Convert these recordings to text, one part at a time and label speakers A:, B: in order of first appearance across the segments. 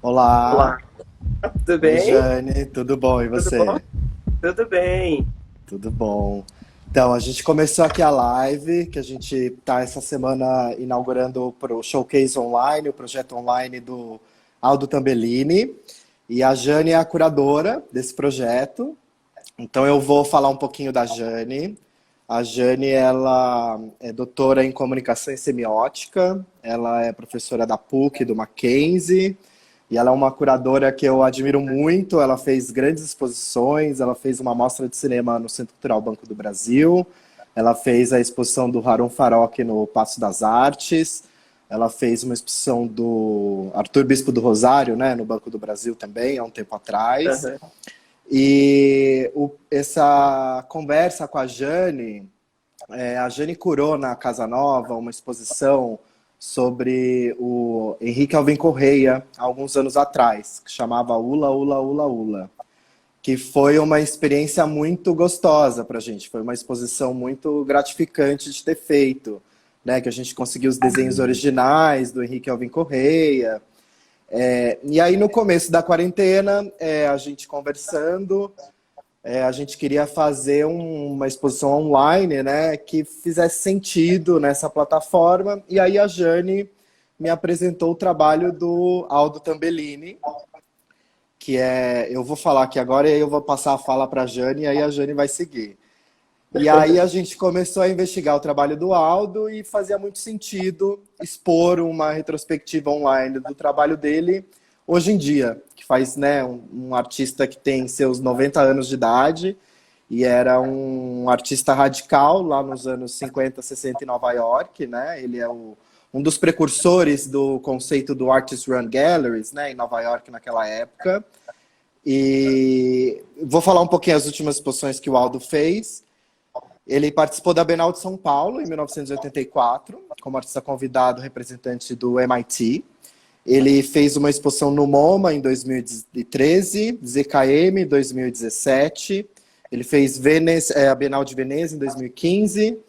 A: Olá,
B: Olá, tudo
A: oi
B: bem?
A: Jane, tudo bom? E
B: Tudo bom?
A: você?
B: Tudo bem.
A: Tudo bom. Então, a gente começou aqui a live, que a gente está essa semana inaugurando o Showcase Online, o projeto online do Aldo Tambellini. E a Jane é a curadora desse projeto. Então, eu vou falar um pouquinho da Jane. A Jane, ela é doutora em comunicação e semiótica, ela é professora da PUC, do Mackenzie. E ela é uma curadora que eu admiro muito. Ela fez grandes exposições, ela fez uma mostra de cinema no Centro Cultural Banco do Brasil, ela fez a exposição do Harun Farok no Paço das Artes, ela fez uma exposição do Arthur Bispo do Rosário, né, no Banco do Brasil também, há um tempo atrás.
B: Aham.
A: E essa conversa com a Jane curou na Casa Nova uma exposição sobre o Henrique Alvim Correia, há alguns anos atrás, que chamava Ula, Ula, Ula, Ula, que foi uma experiência muito gostosa para a gente, foi uma exposição muito gratificante de ter feito, né? Que a gente conseguiu os desenhos originais do Henrique Alvim Correia. E aí, no começo da quarentena, a gente conversando, a gente queria fazer uma exposição online, né, que fizesse sentido nessa plataforma. E aí a Jane me apresentou o trabalho do Aldo Tambellini, que eu vou falar aqui agora e aí eu vou passar a fala para a Jane e aí a Jane vai seguir. E aí a gente começou a investigar o trabalho do Aldo e fazia muito sentido expor uma retrospectiva online do trabalho dele hoje em dia, que faz, né, um artista que tem seus 90 anos de idade e era um artista radical lá nos anos 50, 60 em Nova York, né? Ele é um dos precursores do conceito do Artist Run Galleries, né, em Nova York naquela época. E vou falar um pouquinho as últimas exposições que o Aldo fez. Ele participou da Bienal de São Paulo em 1984, como artista convidado representante do MIT. Ele fez uma exposição no MoMA em 2013, ZKM em 2017. Ele fez a Bienal de Veneza em 2015.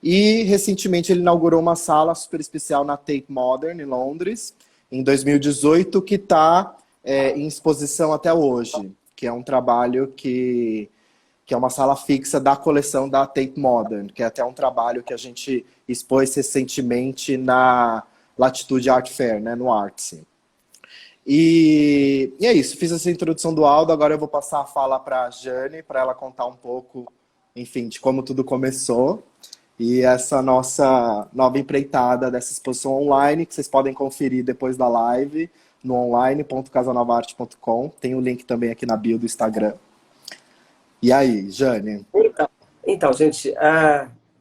A: E, recentemente, ele inaugurou uma sala super especial na Tate Modern, em Londres, em 2018, que está em exposição até hoje, que é um trabalho que é uma sala fixa da coleção da Tate Modern, que é até um trabalho que a gente expôs recentemente na Latitude Art Fair, né, no Artsy. E é isso, fiz essa introdução do Aldo, agora eu vou passar a fala para a Jane, para ela contar um pouco, enfim, de como tudo começou. E essa nossa nova empreitada dessa exposição online, que vocês podem conferir depois da live, no online.casanovarte.com. Tem o link também aqui na bio do Instagram. E aí, Jane?
B: Então, gente,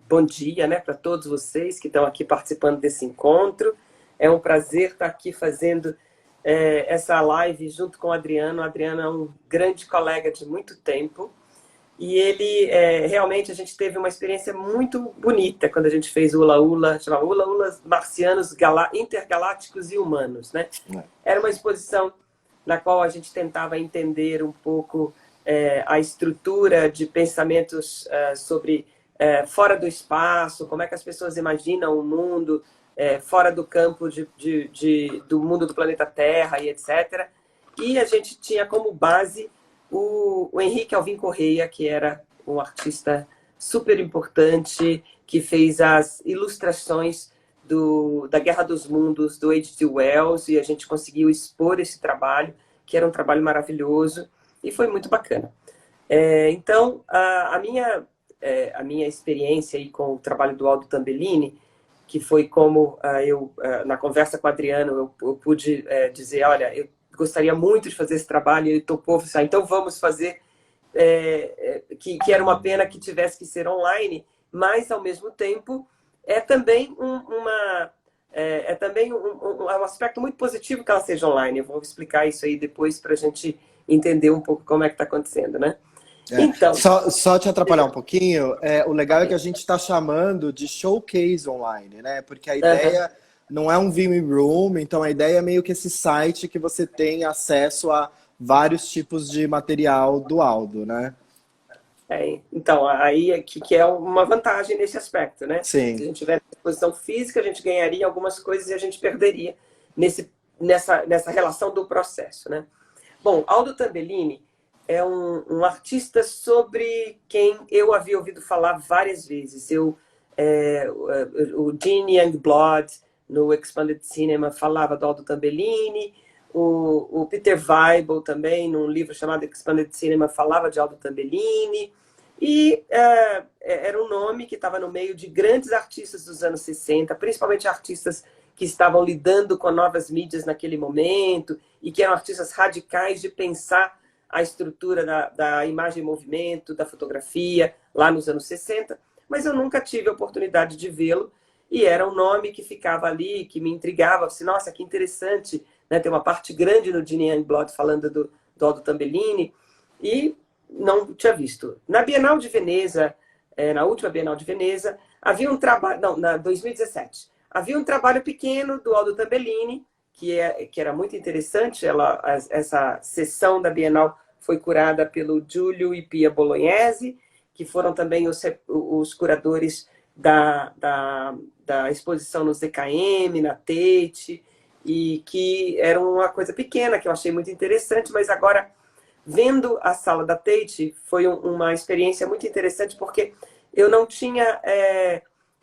B: bom dia, né, para todos vocês que estão aqui participando desse encontro. É um prazer estar aqui fazendo essa live junto com o Adriano. O Adriano é um grande colega de muito tempo. E ele, realmente, a gente teve uma experiência muito bonita quando a gente fez o Ula Ula, chamava Ula Ula Marcianos Intergalácticos e Humanos, né? Era uma exposição na qual a gente tentava entender um pouco a estrutura de pensamentos sobre fora do espaço, como é que as pessoas imaginam o mundo fora do campo do mundo do planeta Terra e etc. E a gente tinha como base o Henrique Alvim Correia, que era um artista super importante, que fez as ilustrações da Guerra dos Mundos, do H.G. Wells, e a gente conseguiu expor esse trabalho, que era um trabalho maravilhoso, e foi muito bacana. Então, a minha experiência aí com o trabalho do Aldo Tambellini, que foi como na conversa com o Adriano, eu pude dizer, olha, eu gostaria muito de fazer esse trabalho, e ele topou, então vamos fazer, que era uma pena que tivesse que ser online, mas, ao mesmo tempo, é também um aspecto muito positivo que ela seja online. Eu vou explicar isso aí depois para a gente entender um pouco como é que está acontecendo, né? Então,
A: Só te atrapalhar um pouquinho, o legal é que a gente está chamando de showcase online, né? Porque a ideia não é um Vimeo Room, então a ideia é meio que esse site que você tem acesso a vários tipos de material do Aldo, né?
B: então aí que é uma vantagem nesse aspecto, né? Se a
A: Sim,
B: gente tivesse exposição física, a gente ganharia algumas coisas e a gente perderia nesse nessa relação do processo, né? Bom, Aldo Tambellini é um artista sobre quem eu havia ouvido falar várias vezes. O Gene Youngblood, no Expanded Cinema, falava do Aldo Tambellini. O Peter Weibel também, num livro chamado Expanded Cinema, falava de Aldo Tambellini. E era um nome que estava no meio de grandes artistas dos anos 60, principalmente artistas que estavam lidando com novas mídias naquele momento e que eram artistas radicais de pensar a estrutura da imagem em movimento, da fotografia, lá nos anos 60. Mas eu nunca tive a oportunidade de vê-lo e era um nome que ficava ali, que me intrigava. Assim, nossa, que interessante, né? Tem uma parte grande no Gene Youngblood falando do Aldo Tambellini e não tinha visto. Na Bienal de Veneza, na última Bienal de Veneza, havia um trabalho... Não, na 2017. Havia um trabalho pequeno do Aldo Tambellini, que era muito interessante. Essa sessão da Bienal foi curada pelo Giulio e Pia Bolognese, que foram também os curadores da exposição no ZKM, na Tate, e que era uma coisa pequena, que eu achei muito interessante, mas agora, vendo a sala da Tate, foi uma experiência muito interessante, porque eu não tinha...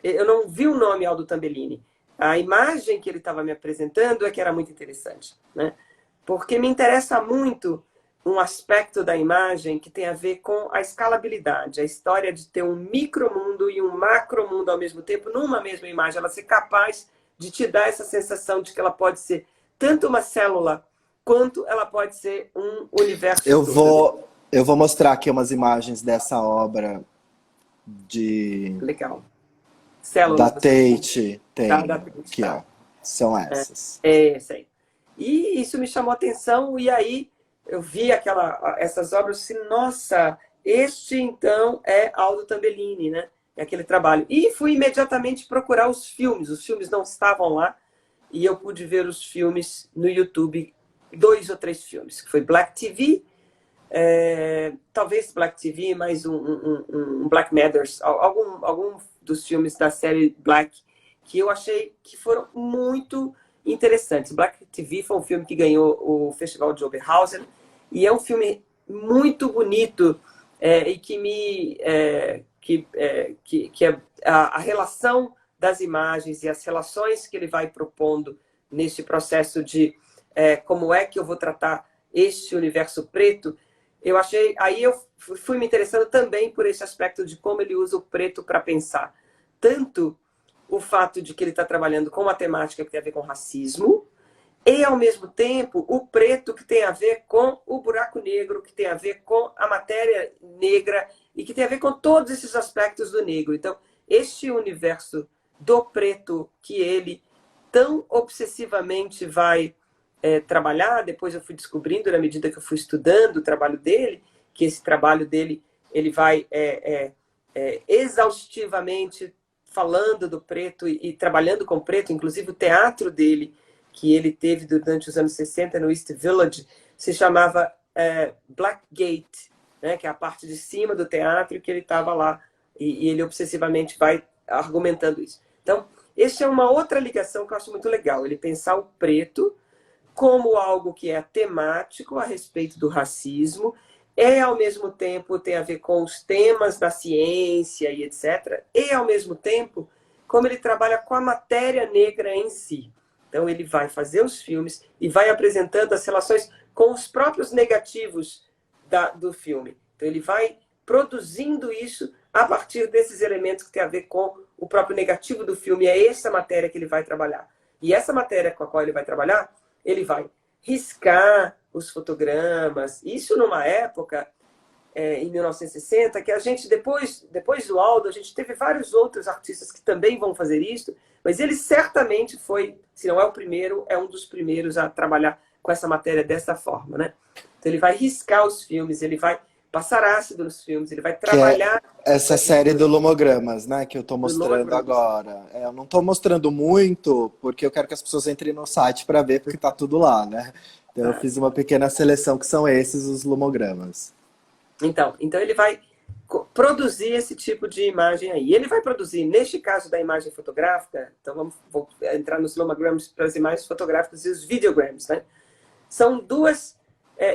B: eu não vi o nome Aldo Tambellini. A imagem que ele estava me apresentando é que era muito interessante, né? Porque me interessa muito um aspecto da imagem que tem a ver com a escalabilidade, a história de ter um micromundo e um macromundo ao mesmo tempo, numa mesma imagem, ela ser capaz de te dar essa sensação de que ela pode ser tanto uma célula, quanto ela pode ser um universo todo.
A: Eu vou mostrar aqui umas imagens dessa obra
B: Legal.
A: Da Tate, tem
B: da Tate,
A: aqui, ó. São essas.
B: Essa aí. E isso me chamou a atenção, e aí eu vi essas obras assim, nossa, este então é Aldo Tambellini, né? É aquele trabalho. E fui imediatamente procurar os filmes não estavam lá, e eu pude ver os filmes no YouTube, 2 ou 3 filmes, que foi Black TV, talvez Black TV, mais um Black Matters, algum dos filmes da série Black, que eu achei que foram muito interessantes. Black TV foi um filme que ganhou o Festival de Oberhausen, e é um filme muito bonito, e que a relação das imagens e as relações que ele vai propondo nesse processo de como é que eu vou tratar este universo preto, eu achei... Aí eu fui me interessando também por esse aspecto de como ele usa o preto para pensar. Tanto o fato de que ele está trabalhando com uma temática que tem a ver com racismo, e, ao mesmo tempo, o preto que tem a ver com o buraco negro, que tem a ver com a matéria negra, e que tem a ver com todos esses aspectos do negro. Então, este universo do preto que ele tão obsessivamente vai trabalhar, depois eu fui descobrindo, na medida que eu fui estudando o trabalho dele, que esse trabalho dele ele vai exaustivamente falando do preto e trabalhando com preto, inclusive o teatro dele, que ele teve durante os anos 60 no East Village, se chamava Black Gate, né, que é a parte de cima do teatro, que ele estava lá, e ele obsessivamente vai argumentando isso. Então, essa é uma outra ligação que eu acho muito legal, ele pensar o preto como algo que é temático a respeito do racismo, ao mesmo tempo tem a ver com os temas da ciência e etc. E, ao mesmo tempo, como ele trabalha com a matéria negra em si. Então, ele vai fazer os filmes e vai apresentando as relações com os próprios negativos do filme. Então, ele vai produzindo isso a partir desses elementos que tem a ver com o próprio negativo do filme. É essa matéria que ele vai trabalhar. E essa matéria com a qual ele vai trabalhar, ele vai riscar os fotogramas. Isso numa época, em 1960, que a gente, depois do Aldo, a gente teve vários outros artistas que também vão fazer isso, mas ele certamente foi, se não é o primeiro, é um dos primeiros a trabalhar com essa matéria dessa forma, né? Então ele vai riscar os filmes, ele vai passar ácido nos filmes, ele vai trabalhar...
A: Essa série do Lomogramas, né, que eu tô mostrando agora. Eu não tô mostrando muito, porque eu quero que as pessoas entrem no site para ver, porque tá tudo lá, né? Então eu fiz uma pequena seleção, que são esses os lomogramas.
B: Então ele vai produzir esse tipo de imagem aí. E ele vai produzir, neste caso da imagem fotográfica, então vou entrar nos lomograms para as imagens fotográficas e os videograms, né? São duas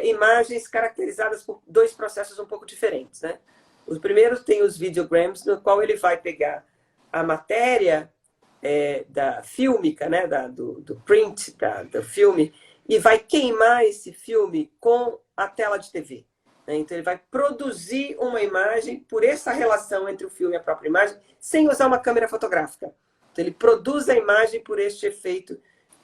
B: imagens caracterizadas por dois processos um pouco diferentes, né? O primeiro tem os videograms, no qual ele vai pegar a matéria da fílmica, né? do print, do filme, e vai queimar esse filme com a tela de TV. Então, ele vai produzir uma imagem por essa relação entre o filme e a própria imagem, sem usar uma câmera fotográfica. Então, ele produz a imagem por este efeito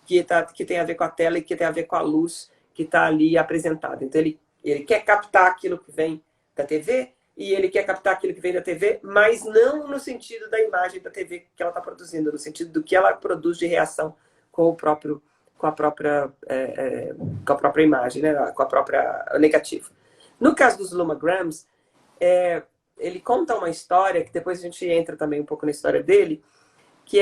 B: que tem a ver com a tela e que tem a ver com a luz que está ali apresentada. Então, ele quer captar aquilo que vem da TV e ele quer captar aquilo que vem da TV, mas não no sentido da imagem da TV que ela está produzindo, no sentido do que ela produz de reação com a própria imagem, né? Com a própria negativa. No caso dos lomograms, ele conta uma história, que depois a gente entra também um pouco na história dele, que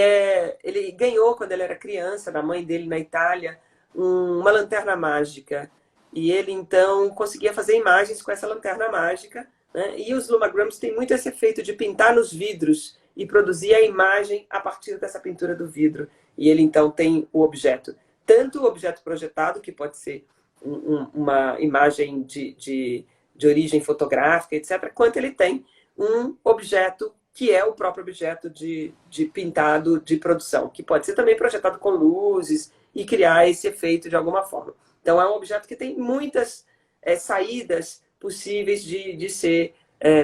B: ele ganhou, quando ele era criança, da mãe dele na Itália, uma lanterna mágica. E ele, então, conseguia fazer imagens com essa lanterna mágica, né? E os lomograms têm muito esse efeito de pintar nos vidros e produzir a imagem a partir dessa pintura do vidro. E ele, então, tem o objeto. Tanto o objeto projetado, que pode ser uma imagem de origem fotográfica, etc., quanto ele tem um objeto que é o próprio objeto de pintado de produção, que pode ser também projetado com luzes e criar esse efeito de alguma forma. Então, é um objeto que tem muitas saídas possíveis de ser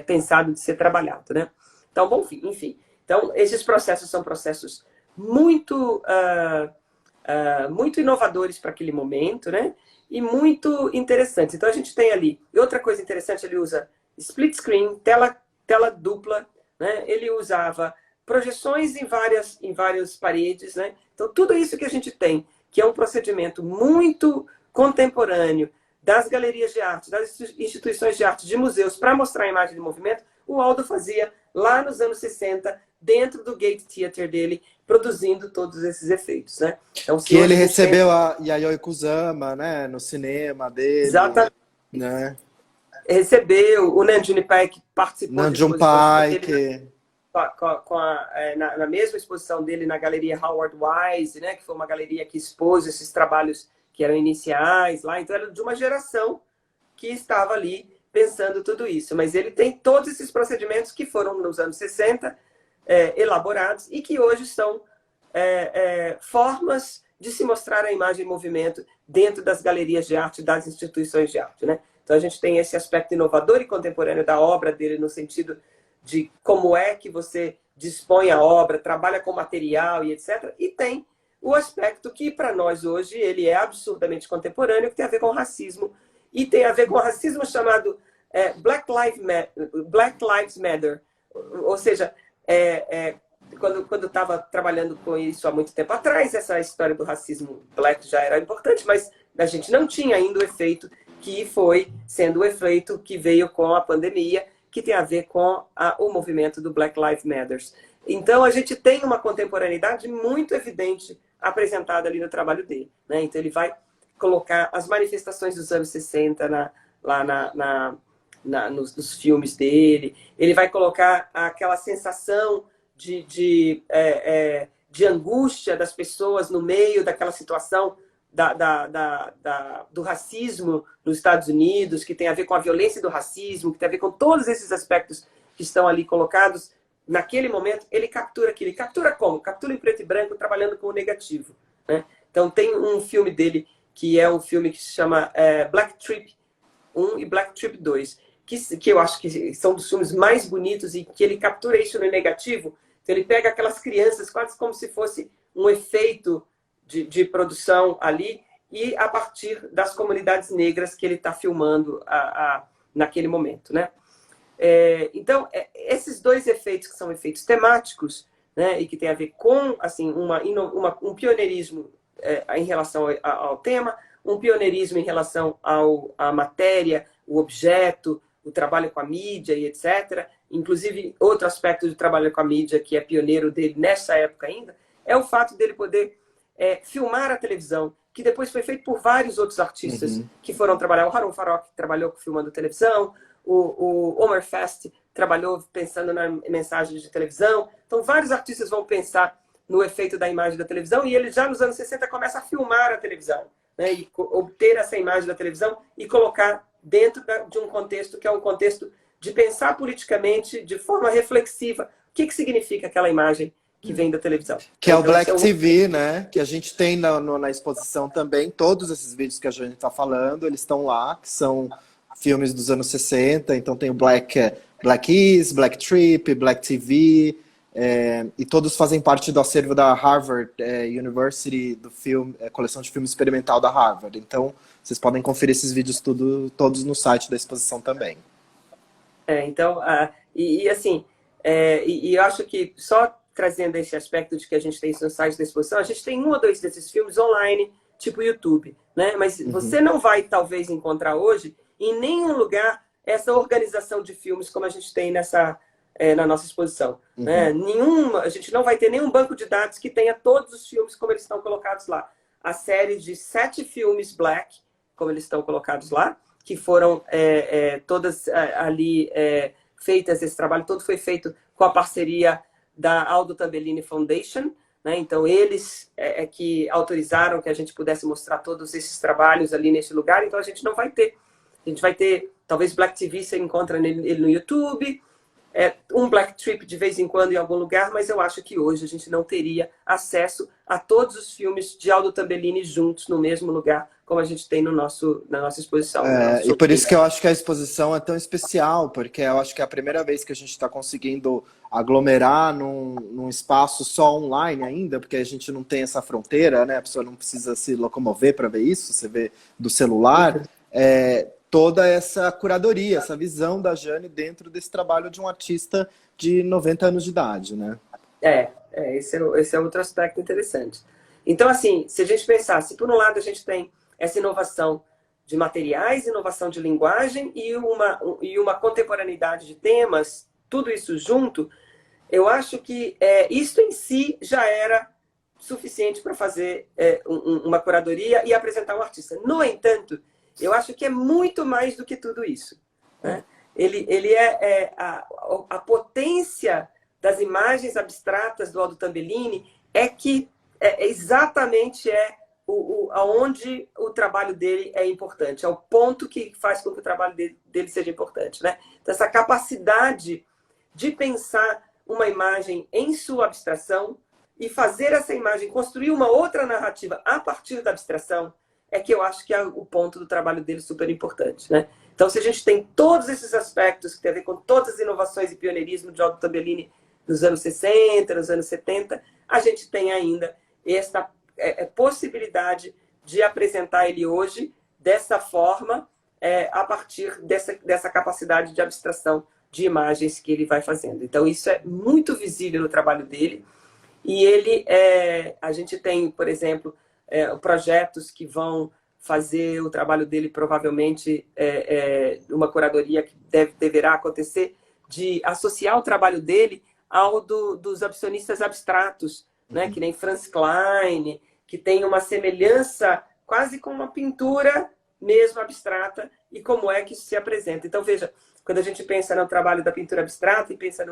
B: pensado, de ser trabalhado, né? Então, bom, enfim. Então, esses processos são processos muito, muito inovadores para aquele momento, né? E muito interessantes. Então, a gente tem ali... E outra coisa interessante, ele usa split screen, tela dupla, né? Ele usava projeções em várias paredes, né? Então, tudo isso que a gente tem, que é um procedimento muito contemporâneo das galerias de arte, das instituições de arte, de museus, para mostrar a imagem de movimento, o Aldo fazia lá nos anos 60, dentro do Gate Theater dele, produzindo todos esses efeitos, né? Então,
A: que ele recebeu a Yayoi Kusama, né, no cinema dele.
B: Exatamente.
A: Né?
B: Recebeu o Nam June Paik, participou
A: Nam June Paik
B: na mesma exposição dele na Galeria Howard Wise, né, que foi uma galeria que expôs esses trabalhos que eram iniciais lá. Então, era de uma geração que estava ali pensando tudo isso. Mas ele tem todos esses procedimentos que foram, nos anos 60, elaborados e que hoje são formas de se mostrar a imagem em movimento dentro das galerias de arte, das instituições de arte, né? Então, a gente tem esse aspecto inovador e contemporâneo da obra dele, no sentido de como é que você dispõe a obra, trabalha com material e etc. E tem o aspecto que, para nós hoje, ele é absurdamente contemporâneo, que tem a ver com racismo, e tem a ver com o racismo chamado Black Lives Matter. Ou seja, quando eu estava trabalhando com isso há muito tempo atrás, essa história do racismo black já era importante, mas a gente não tinha ainda o efeito que foi sendo o efeito que veio com a pandemia, que tem a ver com o movimento do Black Lives Matter. Então, a gente tem uma contemporaneidade muito evidente apresentada ali no trabalho dele, né? Então, ele vai colocar as manifestações dos anos 60 nos filmes dele, ele vai colocar aquela sensação de angústia das pessoas no meio daquela situação do racismo nos Estados Unidos, que tem a ver com a violência do racismo, que tem a ver com todos esses aspectos que estão ali colocados. Naquele momento, ele captura aquilo. Ele captura como? Captura em preto e branco, trabalhando com o negativo, né? Então, tem um filme dele, que é um filme que se chama Black Trip 1 e Black Trip 2, que eu acho que são dos filmes mais bonitos e que ele captura isso no negativo. Então, ele pega aquelas crianças quase como se fosse um efeito de produção ali, e a partir das comunidades negras que ele está filmando naquele momento, né? Então, esses dois efeitos, que são efeitos temáticos, né, e que tem a ver com assim, um pioneirismo em relação ao tema, um pioneirismo em relação à matéria, o objeto, o trabalho com a mídia e etc. Inclusive, outro aspecto do trabalho com a mídia que é pioneiro dele nessa época ainda, é o fato dele poder filmar a televisão, que depois foi feito por vários outros artistas que foram trabalhar. O Harun Farok trabalhou filmando televisão, o Omer Fast trabalhou pensando na mensagem de televisão. Então, vários artistas vão pensar no efeito da imagem da televisão e ele já nos anos 60 começa a filmar a televisão, né? E obter essa imagem da televisão e colocar dentro de um contexto que é um contexto de pensar politicamente de forma reflexiva. O que significa aquela imagem que vem da televisão?
A: Que é o Black TV, né? Que a gente tem na exposição também. Todos esses vídeos que a gente está falando, eles estão lá, que são filmes dos anos 60. Então tem o Black Is, Black Trip, Black TV, e todos fazem parte do acervo da Harvard University, do filme, coleção de filme experimental da Harvard. Então vocês podem conferir esses vídeos todos no site da exposição também.
B: Então, assim, eu acho que só trazendo esse aspecto de que a gente tem isso no site da exposição, a gente tem 1 ou 2 desses filmes online, tipo YouTube, né? Mas você não vai, talvez, encontrar hoje, em nenhum lugar, essa organização de filmes como a gente tem na nossa exposição. Né? A gente não vai ter nenhum banco de dados que tenha todos os filmes como eles estão colocados lá. A série de 7 filmes Black, como eles estão colocados lá, que foram todas ali feitas, esse trabalho todo foi feito com a parceria da Aldo Tambellini Foundation, né? Então eles que autorizaram que a gente pudesse mostrar todos esses trabalhos ali nesse lugar, então a gente não vai ter. A gente vai ter, talvez Black TV você encontra ele no YouTube, um Black Trip de vez em quando em algum lugar, mas eu acho que hoje a gente não teria acesso a todos os filmes de Aldo Tambellini juntos no mesmo lugar, como a gente tem na nossa exposição.
A: E por isso que eu acho que a exposição é tão especial, porque eu acho que é a primeira vez que a gente está conseguindo aglomerar num espaço só online ainda, porque a gente não tem essa fronteira, né? A pessoa não precisa se locomover para ver isso, você vê do celular. Toda essa curadoria, essa visão da Jane dentro desse trabalho de um artista de 90 anos de idade, né?
B: Esse é outro aspecto interessante. Então, assim, se a gente pensar, se por um lado a gente tem essa inovação de materiais, inovação de linguagem e uma contemporaneidade de temas, tudo isso junto, eu acho que isso em si já era suficiente para fazer uma curadoria e apresentar um artista. No entanto, eu acho que é muito mais do que tudo isso. Né? Ele a potência das imagens abstratas do Aldo Tambellini que exatamente aonde o trabalho dele é importante. É o ponto que faz com que o trabalho dele seja importante. Né? Então, essa capacidade de pensar uma imagem em sua abstração e fazer essa imagem, construir uma outra narrativa a partir da abstração, que eu acho que é o ponto do trabalho dele super importante. Né? Então, se a gente tem todos esses aspectos que tem a ver com todas as inovações e pioneirismo de Aldo Tambellini nos anos 60, nos anos 70, a gente tem ainda esta possibilidade de apresentar ele hoje dessa forma, a partir dessa capacidade de abstração de imagens que ele vai fazendo. Então, isso é muito visível no trabalho dele. E a gente tem, por exemplo, projetos que vão fazer o trabalho dele, provavelmente, uma curadoria que deverá acontecer, de associar o trabalho dele ao dos abstracionistas abstratos, né? Que nem Franz Klein, que tem uma semelhança quase com uma pintura mesmo abstrata, e como é que isso se apresenta. Então, veja, quando a gente pensa no trabalho da pintura abstrata e pensa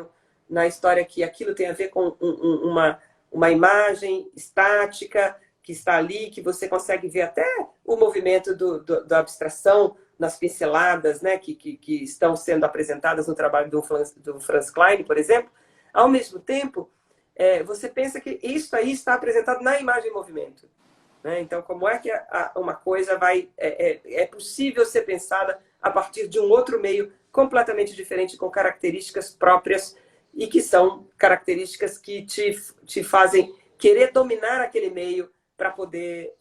B: na história que aquilo tem a ver com uma imagem estática, que está ali, que você consegue ver até o movimento da abstração nas pinceladas, né, que estão sendo apresentadas no trabalho do Franz Klein, por exemplo. Ao mesmo tempo, você pensa que isso aí está apresentado na imagem em movimento. Né? Então, como é que uma coisa é possível ser pensada a partir de um outro meio completamente diferente, com características próprias, e que são características que te fazem querer dominar aquele meio para poder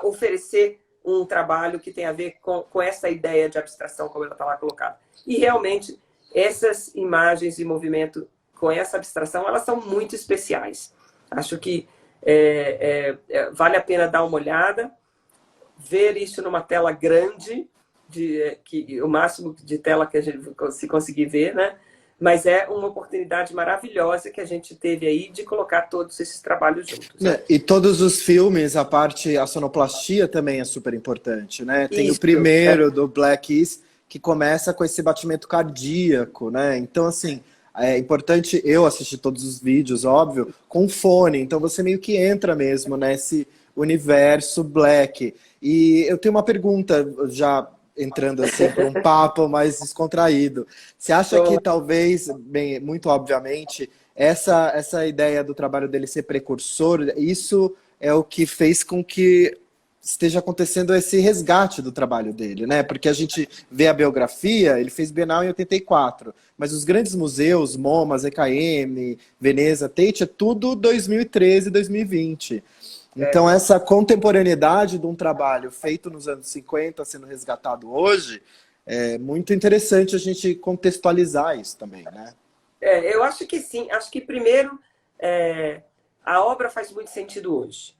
B: oferecer um trabalho que tem a ver com essa ideia de abstração, como ela está lá colocada. E, realmente, essas imagens em movimento com essa abstração, elas são muito especiais. Acho que vale a pena dar uma olhada, ver isso numa tela grande, o máximo de tela que a gente se conseguir ver, né? Mas é uma oportunidade maravilhosa que a gente teve aí de colocar todos esses trabalhos juntos. Né?
A: E todos os filmes, a sonoplastia também é super importante, né? Tem o primeiro do Black Is, que começa com esse batimento cardíaco, né? Então, assim, é importante eu assistir todos os vídeos, óbvio, com fone. Então, você meio que entra mesmo nesse universo Black. E eu tenho uma pergunta, já entrando assim por um papo mais descontraído. Você acha que talvez, bem, muito obviamente, essa ideia do trabalho dele ser precursor, isso é o que fez com que esteja acontecendo esse resgate do trabalho dele, né? Porque a gente vê a biografia, ele fez Bienal em 84, mas os grandes museus, MoMA, ZKM, Veneza, Tate, é tudo 2013, 2020. Então, essa contemporaneidade de um trabalho feito nos anos 50 sendo resgatado hoje, é muito interessante a gente contextualizar isso também, né?
B: Eu acho que sim. Acho que, primeiro, a obra faz muito sentido hoje.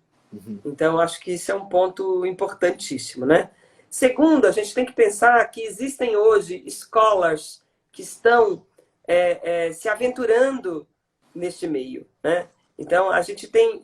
B: Então, acho que isso é um ponto importantíssimo, né? Segundo, a gente tem que pensar que existem hoje scholars que estão se aventurando neste meio, né? Então, a gente tem...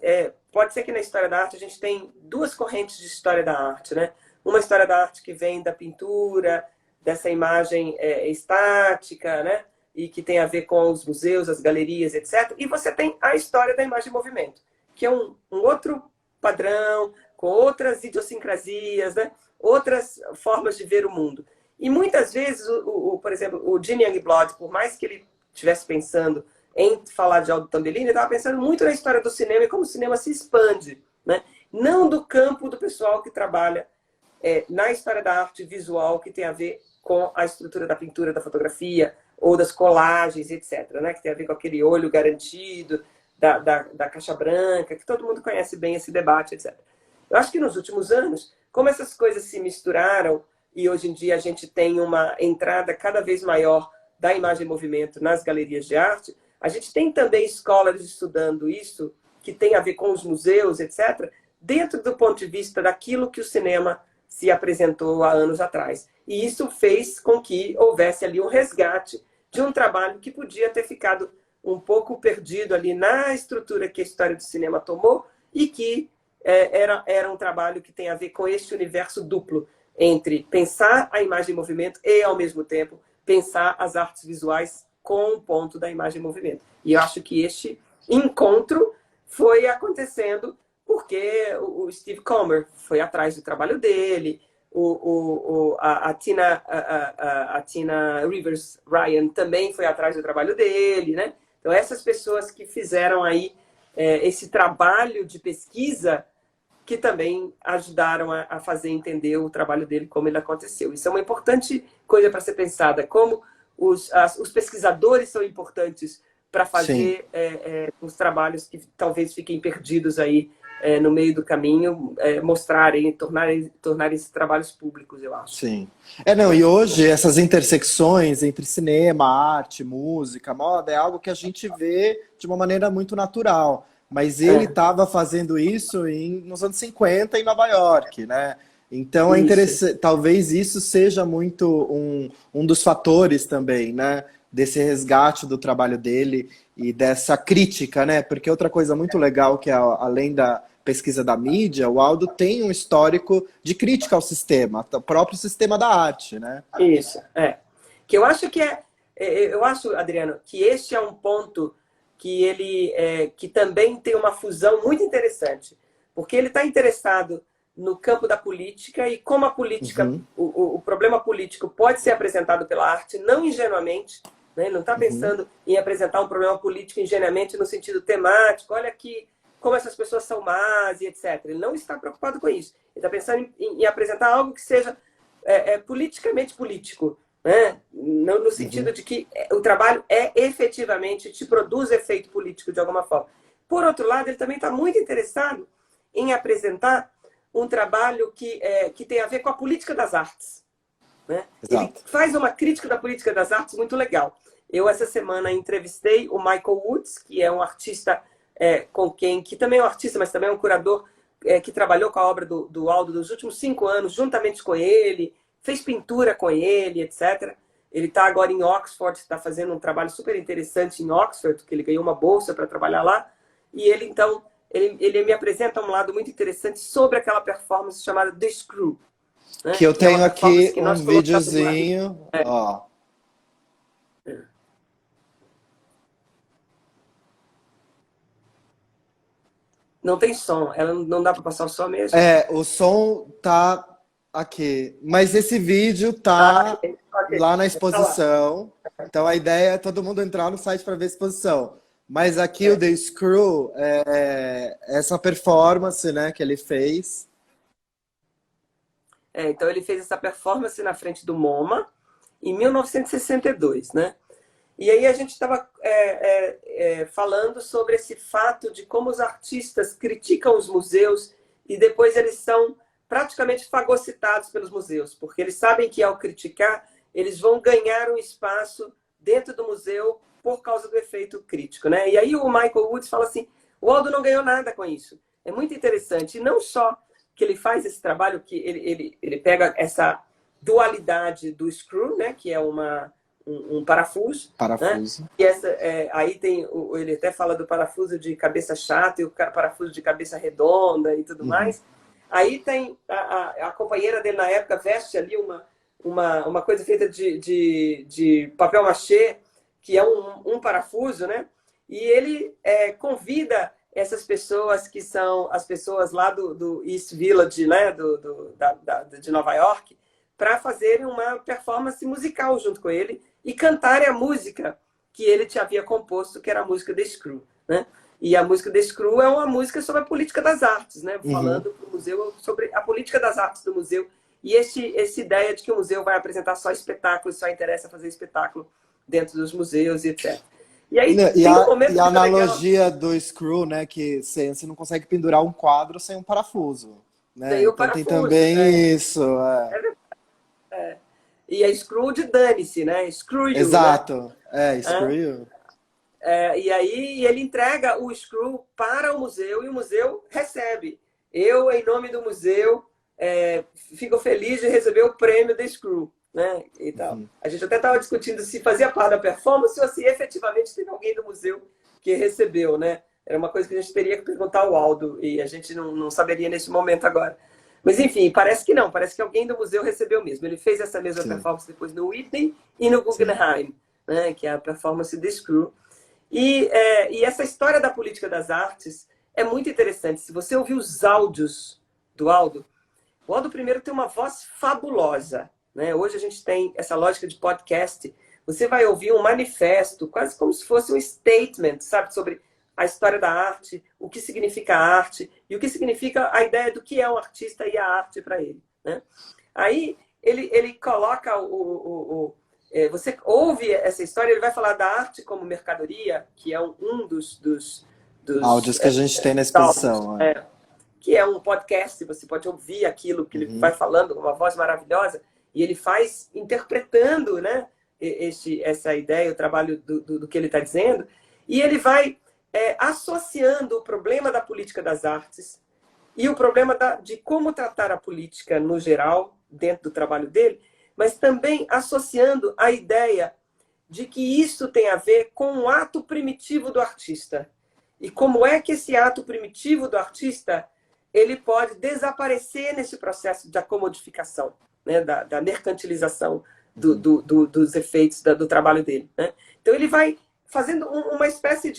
B: pode ser que na história da arte a gente tem duas correntes de história da arte, né? Uma história da arte que vem da pintura, dessa imagem estática, né? E que tem a ver com os museus, as galerias, etc. E você tem a história da imagem em movimento, que é um outro padrão, com outras idiosincrasias, né? Outras formas de ver o mundo. E muitas vezes, por exemplo, o Gene Youngblood, por mais que ele estivesse pensando em falar de Aldo Tambellini, ele estava pensando muito na história do cinema e como o cinema se expande, né? Não do campo do pessoal que trabalha na história da arte visual, que tem a ver com a estrutura da pintura, da fotografia, ou das colagens, etc., né? Que tem a ver com aquele olho garantido, da caixa branca, que todo mundo conhece bem esse debate, etc. Eu acho que nos últimos anos, como essas coisas se misturaram e hoje em dia a gente tem uma entrada cada vez maior da imagem em movimento nas galerias de arte, a gente tem também escolas estudando isso, que tem a ver com os museus, etc., dentro do ponto de vista daquilo que o cinema se apresentou há anos atrás. E isso fez com que houvesse ali um resgate de um trabalho que podia ter ficado um pouco perdido ali na estrutura que a história do cinema tomou e que era um trabalho que tem a ver com este universo duplo entre pensar a imagem em movimento e, ao mesmo tempo, pensar as artes visuais com o ponto da imagem em movimento. E eu acho que este encontro foi acontecendo porque o Steve Komer foi atrás do trabalho dele, a Tina Rivers Ryan também foi atrás do trabalho dele, né? Então, essas pessoas que fizeram aí esse trabalho de pesquisa que também ajudaram a fazer entender o trabalho dele, como ele aconteceu. Isso é uma importante coisa para ser pensada, como os pesquisadores são importantes para fazer os trabalhos que talvez fiquem perdidos aí no meio do caminho, mostrarem, tornarem esses trabalhos públicos, eu acho.
A: Sim. Não, e hoje essas intersecções entre cinema, arte, música, moda, é algo que a gente vê de uma maneira muito natural. Mas ele estava fazendo isso nos anos 50 em Nova York, né? Então é interessante, talvez isso seja muito um dos fatores também, né? Desse resgate do trabalho dele e dessa crítica, né? Porque outra coisa muito legal que além da pesquisa da mídia, o Aldo tem um histórico de crítica ao sistema, o próprio sistema da arte, né?
B: Isso, Que eu acho eu acho, Adriano, que este é um ponto que ele que também tem uma fusão muito interessante, porque ele está interessado no campo da política e como a política, o problema político pode ser apresentado pela arte, não ingenuamente, né? Ele não está pensando em apresentar um problema político ingenuamente no sentido temático, olha aqui como essas pessoas são más e etc. Ele não está preocupado com isso. Ele está pensando em apresentar algo que seja politicamente político, né? Não no sentido de que o trabalho efetivamente te produz efeito político de alguma forma. Por outro lado, ele também está muito interessado em apresentar um trabalho que tem a ver com a política das artes, né? Ele faz uma crítica da política das artes muito legal. Eu, essa semana, entrevistei o Michael Woods, que é um artista que também é um artista, mas também é um curador que trabalhou com a obra do Aldo nos últimos 5 anos, juntamente com ele, fez pintura com ele, etc. Ele está agora em Oxford, está fazendo um trabalho super interessante em Oxford, que ele ganhou uma bolsa para trabalhar lá. E ele, então, ele me apresenta um lado muito interessante sobre aquela performance chamada The Screw.
A: Que eu
B: Que é uma
A: tenho
B: performance
A: aqui
B: que
A: um
B: nós colocamos lá.
A: videozinho, ó.
B: Não tem som, ela não dá para passar o som mesmo?
A: É, o som tá aqui, mas esse vídeo
B: Ah,
A: tá
B: ok.
A: lá na
B: Tá lá.
A: exposição. Então a ideia é todo mundo entrar no site para ver a exposição. Mas aqui o
B: É.
A: The Screw é essa performance, né, que ele fez.
B: Então ele fez essa performance na frente do MoMA em 1962, né? E aí a gente estava falando sobre esse fato de como os artistas criticam os museus e depois eles são praticamente fagocitados pelos museus, porque eles sabem que ao criticar, eles vão ganhar um espaço dentro do museu por causa do efeito crítico, né? E aí o Michael Woods fala assim, o Aldo não ganhou nada com isso. É muito interessante. E não só que ele faz esse trabalho, que ele pega essa dualidade do screw, né? Que é um parafuso, né?
A: Parafuso.
B: E aí tem, ele até fala do parafuso de cabeça chata e o parafuso de cabeça redonda e tudo
A: Uhum.
B: mais. Aí tem a companheira dele na época veste ali uma coisa feita de papel machê, que é um parafuso, né? E ele convida essas pessoas que são as pessoas lá do East Village, né? De Nova York, para fazerem uma performance musical junto com ele e cantarem a música que ele te havia composto, que era a música The Screw, né? E a música The Screw é uma música sobre a política das artes, né?
A: Uhum.
B: Falando para o museu sobre a política das artes do museu e essa ideia de que o museu vai apresentar só espetáculos, só interessa fazer espetáculo dentro dos museus e etc. E aí
A: E
B: tem um
A: e
B: momento
A: a
B: muito legal.
A: analogia do screw, né, que você não consegue pendurar um quadro sem um parafuso, né?
B: Tem o
A: Então tem
B: parafuso.
A: também isso.
B: E a Screw de dane-se, né? Screw you, né?
A: Exato. Screw you.
B: E aí ele entrega o Screw para o museu e o museu recebe. Eu, em nome do museu, fico feliz de receber o prêmio da Screw, né? E tal.
A: Uhum.
B: A gente até estava discutindo se fazia parte da performance ou se efetivamente teve alguém do museu que recebeu, né? Era uma coisa que a gente teria que perguntar ao Aldo e a gente não saberia nesse momento agora. Mas enfim, parece que não, parece que alguém do museu recebeu mesmo. Ele fez essa mesma
A: Sim,
B: performance depois no Whitney e no
A: sim.
B: Guggenheim, né? Que é a performance The Screw. E essa história da política das artes é muito interessante. Se você ouvir os áudios do Aldo, o Aldo primeiro tem uma voz fabulosa, né? Hoje a gente tem essa lógica de podcast. Você vai ouvir um manifesto, quase como se fosse um statement, sabe? Sobre a história da arte, o que significa a arte e o que significa a ideia do que é um artista e a arte para ele, né? Aí ele coloca você ouve essa história, ele vai falar da arte como mercadoria, que é um dos
A: Áudios que a gente tem na
B: áudios,
A: exposição.
B: que é um podcast, você pode ouvir aquilo que ele vai
A: Uhum.
B: falando, uma voz maravilhosa, e ele faz interpretando, né, essa ideia, o trabalho do que ele está dizendo, e ele vai associando o problema da política das artes e o problema de como tratar a política no geral, dentro do trabalho dele, mas também associando a ideia de que isso tem a ver com o ato primitivo do artista. E como é que esse ato primitivo do artista ele pode desaparecer nesse processo de acomodificação, né? da mercantilização dos efeitos do trabalho dele. Né? Então ele vai fazendo uma espécie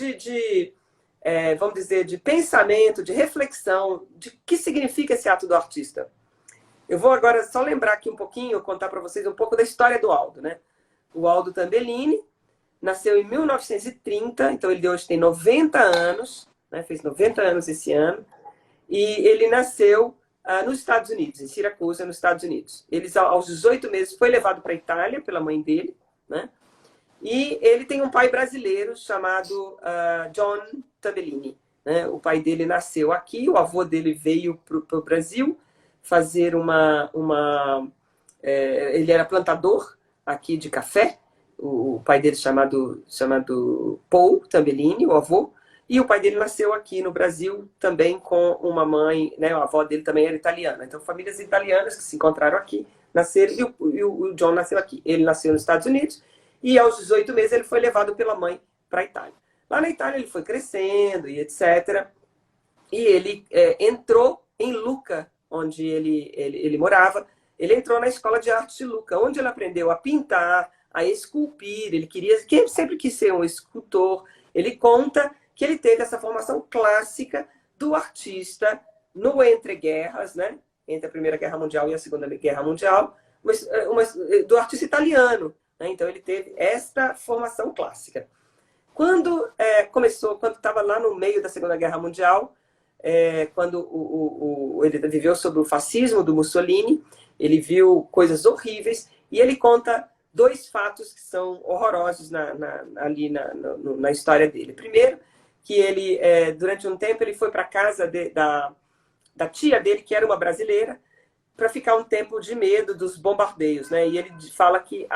B: vamos dizer, de pensamento, de reflexão, de que significa esse ato do artista. Eu vou agora só lembrar aqui um pouquinho, contar para vocês um pouco da história do Aldo, né? O Aldo Tambellini nasceu em 1930, então ele hoje tem 90 anos, né? Fez 90 anos esse ano, e ele nasceu nos Estados Unidos, em Syracuse, nos Estados Unidos. Ele, aos 18 meses, foi levado para a Itália pela mãe dele, né? E ele tem um pai brasileiro chamado John Tambellini, né? O pai dele nasceu aqui, o avô dele veio para o Brasil fazer ele era plantador aqui de café, o pai dele chamado Paul Tambellini, o avô, e o pai dele nasceu aqui no Brasil também com uma mãe, né? A avó dele também era italiana. Então, famílias italianas que se encontraram aqui, nasceram, e o John nasceu aqui. Ele nasceu nos Estados Unidos, e aos 18 meses ele foi levado pela mãe para a Itália. Lá na Itália ele foi crescendo e etc. E ele entrou em Lucca, onde ele morava, ele entrou na Escola de Arte de Lucca, onde ele aprendeu a pintar, a esculpir, que sempre quis ser um escultor. Ele conta que ele teve essa formação clássica do artista no entre-guerras, né? Entre a Primeira Guerra Mundial e a Segunda Guerra Mundial, do artista italiano, né? Então ele teve esta formação clássica. Quando estava lá no meio da Segunda Guerra Mundial, quando ele viveu sob o fascismo do Mussolini, ele viu coisas horríveis e ele conta 2 fatos que são horrorosos ali na história dele. Primeiro, que ele, durante um tempo, ele foi para a casa da tia dele, que era uma brasileira, para ficar um tempo de medo dos bombardeios, né? E ele fala que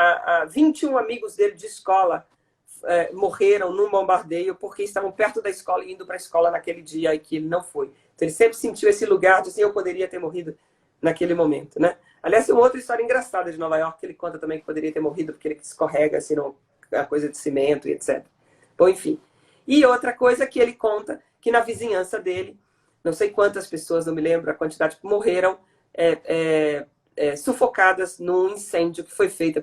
B: 21 amigos dele de escola morreram num bombardeio porque estavam perto da escola e indo para a escola naquele dia e que ele não foi. Então ele sempre sentiu esse lugar de assim, eu poderia ter morrido naquele momento, né? Aliás, tem uma outra história engraçada de Nova York que ele conta também que poderia ter morrido porque ele escorrega assim, a coisa de cimento e etc. Bom, enfim. E outra coisa que ele conta, que na vizinhança dele, não sei quantas pessoas, não me lembro a quantidade, morreram sufocadas num incêndio que foi feito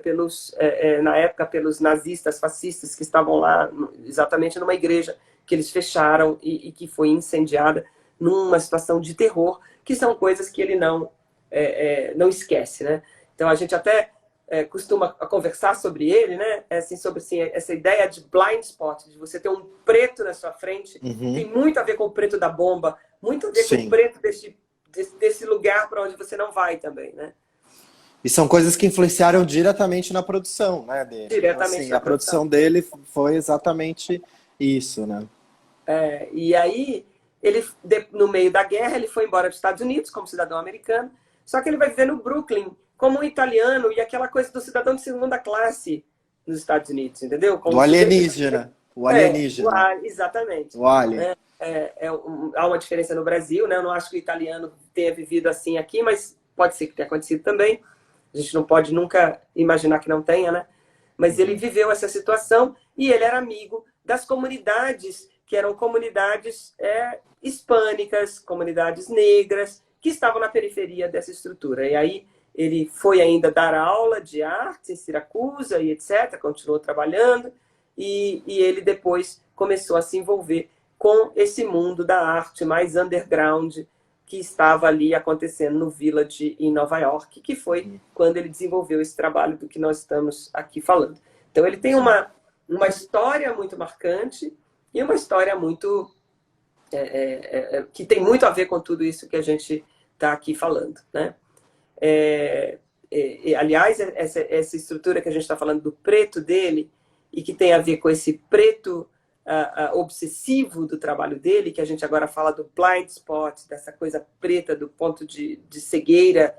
B: na época pelos nazistas, fascistas que estavam lá exatamente numa igreja que eles fecharam e que foi incendiada numa situação de terror, que são coisas que ele não esquece, né? Então a gente até costuma conversar sobre ele, né? Sobre essa ideia de blind spot, de você ter um preto na sua frente, tem muito a ver com o preto da bomba, muito a ver com o preto desse lugar para onde você não vai também, né?
A: E são coisas que influenciaram diretamente na produção, né, dele.
B: Diretamente
A: então, assim,
B: na
A: a produção dele foi exatamente isso, né?
B: E aí, no meio da guerra, ele foi embora dos Estados Unidos como cidadão americano, só que ele vai viver no Brooklyn como um italiano e aquela coisa do cidadão de segunda classe nos Estados Unidos, entendeu? Como
A: do alienígena. O alienígena.
B: Exatamente.
A: O alien.
B: Há uma diferença no Brasil, né? Eu não acho que o italiano tenha vivido assim aqui, mas pode ser que tenha acontecido também. A gente não pode nunca imaginar que não tenha, né? Mas ele viveu essa situação e ele era amigo das comunidades, que eram comunidades hispânicas, comunidades negras, que estavam na periferia dessa estrutura. E aí ele foi ainda dar aula de arte em Siracusa e etc., continuou trabalhando, e ele depois começou a se envolver com esse mundo da arte mais underground que estava ali acontecendo no Village em Nova York, que foi quando ele desenvolveu esse trabalho do que nós estamos aqui falando. Então ele tem uma história muito marcante e uma história muito que tem muito a ver com tudo isso que a gente está aqui falando, né? Aliás, essa estrutura que a gente está falando do preto dele e que tem a ver com esse preto obsessivo do trabalho dele, que a gente agora fala do blind spot, dessa coisa preta do ponto de cegueira,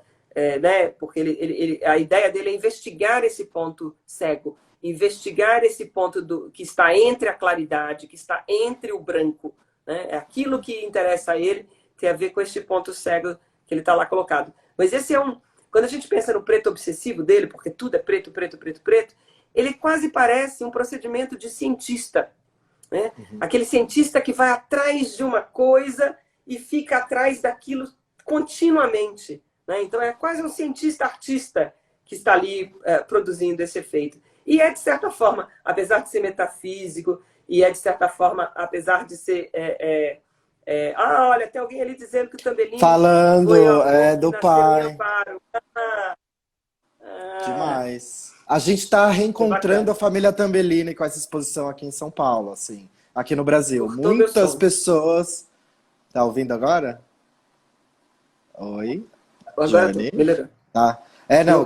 B: né? Porque a ideia dele é investigar esse ponto cego, investigar esse ponto que está entre a claridade, que está entre o branco, né? É aquilo que interessa a ele, tem a ver com esse ponto cego que ele está lá colocado. Mas quando a gente pensa no preto obsessivo dele, porque tudo é preto, preto, preto, preto, ele quase parece um procedimento de cientista, né? Aquele cientista que vai atrás de uma coisa e fica atrás daquilo continuamente, né? Então é quase um cientista artista que está ali produzindo esse efeito. E de certa forma, apesar de ser metafísico, e de certa forma, apesar de ser... olha, tem alguém ali dizendo que o Tambellini...
A: Falando do pai. Demais. A gente está reencontrando a família Tambellini com essa exposição aqui em São Paulo, assim, aqui no Brasil. Muitas pessoas... Tá ouvindo agora? Oi?
B: Agora melhorou.
A: Tá.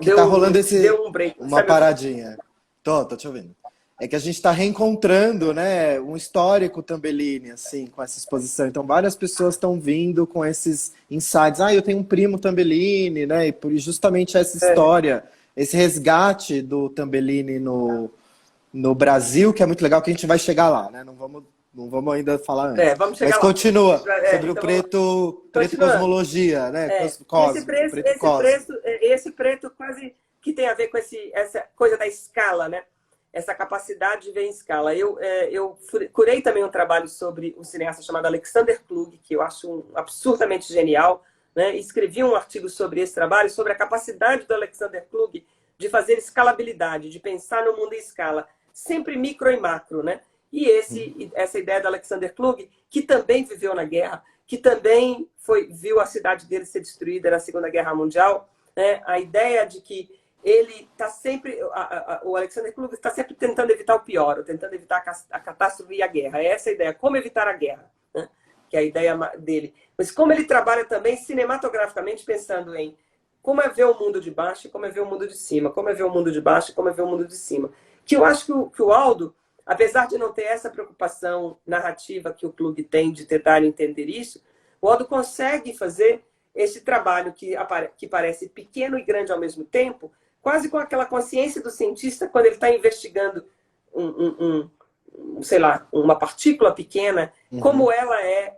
A: Que tá rolando
B: deu um break,
A: uma paradinha. Tô te ouvindo. É que a gente está reencontrando, né, um histórico Tambellini, assim, com essa exposição. Então, várias pessoas estão vindo com esses insights. Eu tenho um primo Tambellini, né, e por justamente essa história, esse resgate do Tambellini no Brasil, que é muito legal, que a gente vai chegar lá, né? Não vamos ainda falar antes.
B: Vamos chegar
A: Mas
B: lá.
A: Continua sobre o preto cosmologia, né?
B: Esse preto quase que tem a ver com essa coisa da escala, né? Essa capacidade de ver em escala. Eu curei também um trabalho sobre um cineasta chamado Alexander Klug, que eu acho absurdamente genial, né, escrevi um artigo sobre esse trabalho, sobre a capacidade do Alexander Klug de fazer escalabilidade, de pensar no mundo em escala, sempre micro e macro, né? E essa ideia do Alexander Klug, que também viveu na guerra, que também viu a cidade dele ser destruída na Segunda Guerra Mundial, né? A ideia de que ele está sempre, o Alexander Klug está sempre tentando evitar o pior, ou tentando evitar a catástrofe e a guerra. É essa a ideia, como evitar a guerra, né? Que é a ideia dele. Mas como ele trabalha também cinematograficamente, pensando em como é ver o mundo de baixo e como é ver o mundo de cima, como é ver o mundo de baixo e como é ver o mundo de cima. Que eu acho que o Aldo, apesar de não ter essa preocupação narrativa que o Klug tem de tentar entender isso, o Aldo consegue fazer esse trabalho que parece pequeno e grande ao mesmo tempo, quase com aquela consciência do cientista quando ele está investigando sei lá, uma partícula pequena, como ela é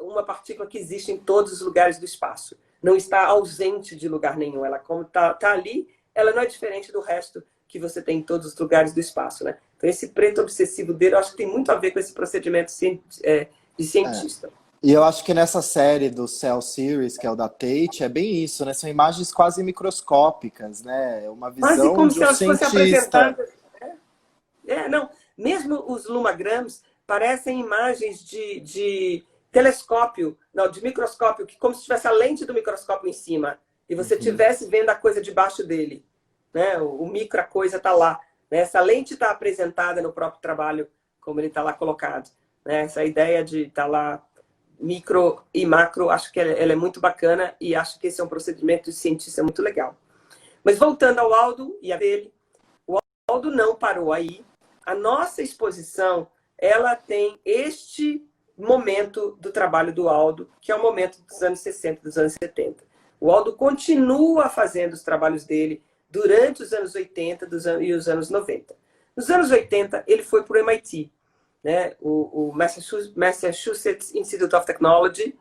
B: uma partícula que existe em todos os lugares do espaço. Não está ausente de lugar nenhum. Ela, como está ali, ela não é diferente do resto que você tem em todos os lugares do espaço, né? Então, esse preto obsessivo dele, eu acho que tem muito a ver com esse procedimento de cientista.
A: E eu acho que nessa série do Cell Series, que é o da Tate, é bem isso, né? São imagens quase microscópicas, né? É uma visão
B: quase como
A: de
B: se
A: um
B: elas fossem
A: cientista.
B: apresentadas. Não. Mesmo os lumagrams parecem imagens de telescópio, não, de microscópio, que como se tivesse a lente do microscópio em cima e você estivesse vendo a coisa debaixo dele, né? O micro, a coisa está lá, né? Essa lente está apresentada no próprio trabalho, como ele está lá colocado, né? Essa ideia de estar lá micro e macro, acho que ela é muito bacana e acho que esse é um procedimento de cientista muito legal. Mas voltando ao Aldo e a dele, o Aldo não parou aí. A nossa exposição, ela tem este momento do trabalho do Aldo, que é o momento dos anos 60, dos anos 70. O Aldo continua fazendo os trabalhos dele durante os anos 80 e os anos 90. Nos anos 80, ele foi para o MIT, né? O Massachusetts Institute of Technology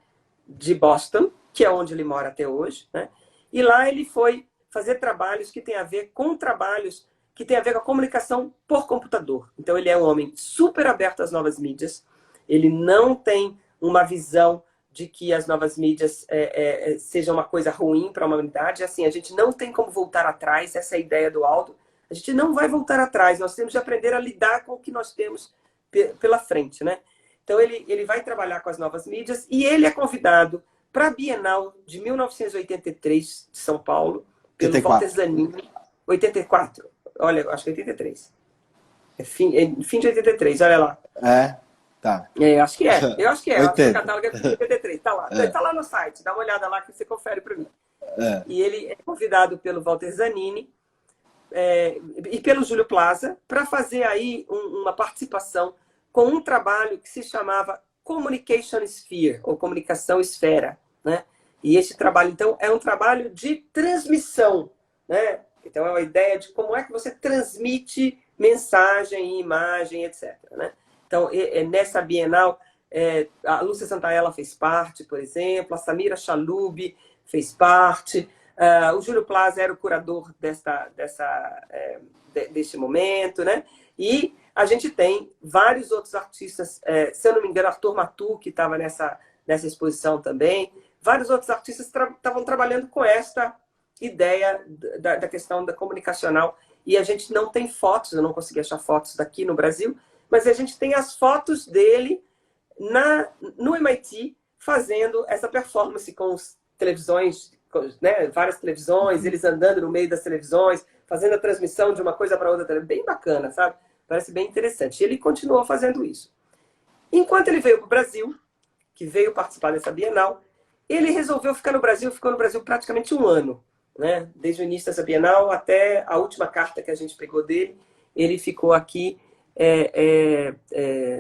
B: de Boston, que é onde ele mora até hoje, né? E lá ele foi fazer trabalhos que têm a ver com trabalhos que tem a ver com a comunicação por computador. Então, ele é um homem super aberto às novas mídias. Ele não tem uma visão de que as novas mídias sejam uma coisa ruim para a humanidade. Assim, a gente não tem como voltar atrás, essa é a ideia do Aldo. A gente não vai voltar atrás, nós temos de aprender a lidar com o que nós temos pela frente, né? Então, ele vai trabalhar com as novas mídias e ele é convidado para a Bienal de 1983 de São Paulo, pelo
A: 84.
B: Walter Zanini. 84. Olha, acho que é 83. É fim de 83, olha lá.
A: Tá.
B: Acho que é. Eu acho que é.
A: 80.
B: Acho que o catálogo é fim de 83. Tá lá. Tá lá no site. Dá uma olhada lá que você confere para mim. E ele é convidado pelo Walter Zanini e pelo Júlio Plaza para fazer aí uma participação com um trabalho que se chamava Communication Sphere, ou Comunicação Esfera, né? E esse trabalho, então, é um trabalho de transmissão, né? Então, é uma ideia de como é que você transmite mensagem, imagem, etc. Né? Então, nessa Bienal, a Lúcia Santaella fez parte, por exemplo, a Samira Chalub fez parte, o Júlio Plaza era o curador deste momento, né? E a gente tem vários outros artistas, se eu não me engano, Arthur Matu, que estava nessa exposição também, vários outros artistas estavam trabalhando com esta ideia da questão da comunicacional. E a gente não tem fotos, eu não consegui achar fotos daqui no Brasil, mas a gente tem as fotos dele no MIT fazendo essa performance com as televisões, né, várias televisões, eles andando no meio das televisões, fazendo a transmissão de uma coisa para outra, bem bacana, sabe? Parece bem interessante. E ele continuou fazendo isso. Enquanto ele veio para o Brasil, que veio participar dessa Bienal, ele resolveu ficar no Brasil, ficou no Brasil praticamente um ano. Né? Desde o início dessa Bienal até a última carta que a gente pegou dele, ele ficou aqui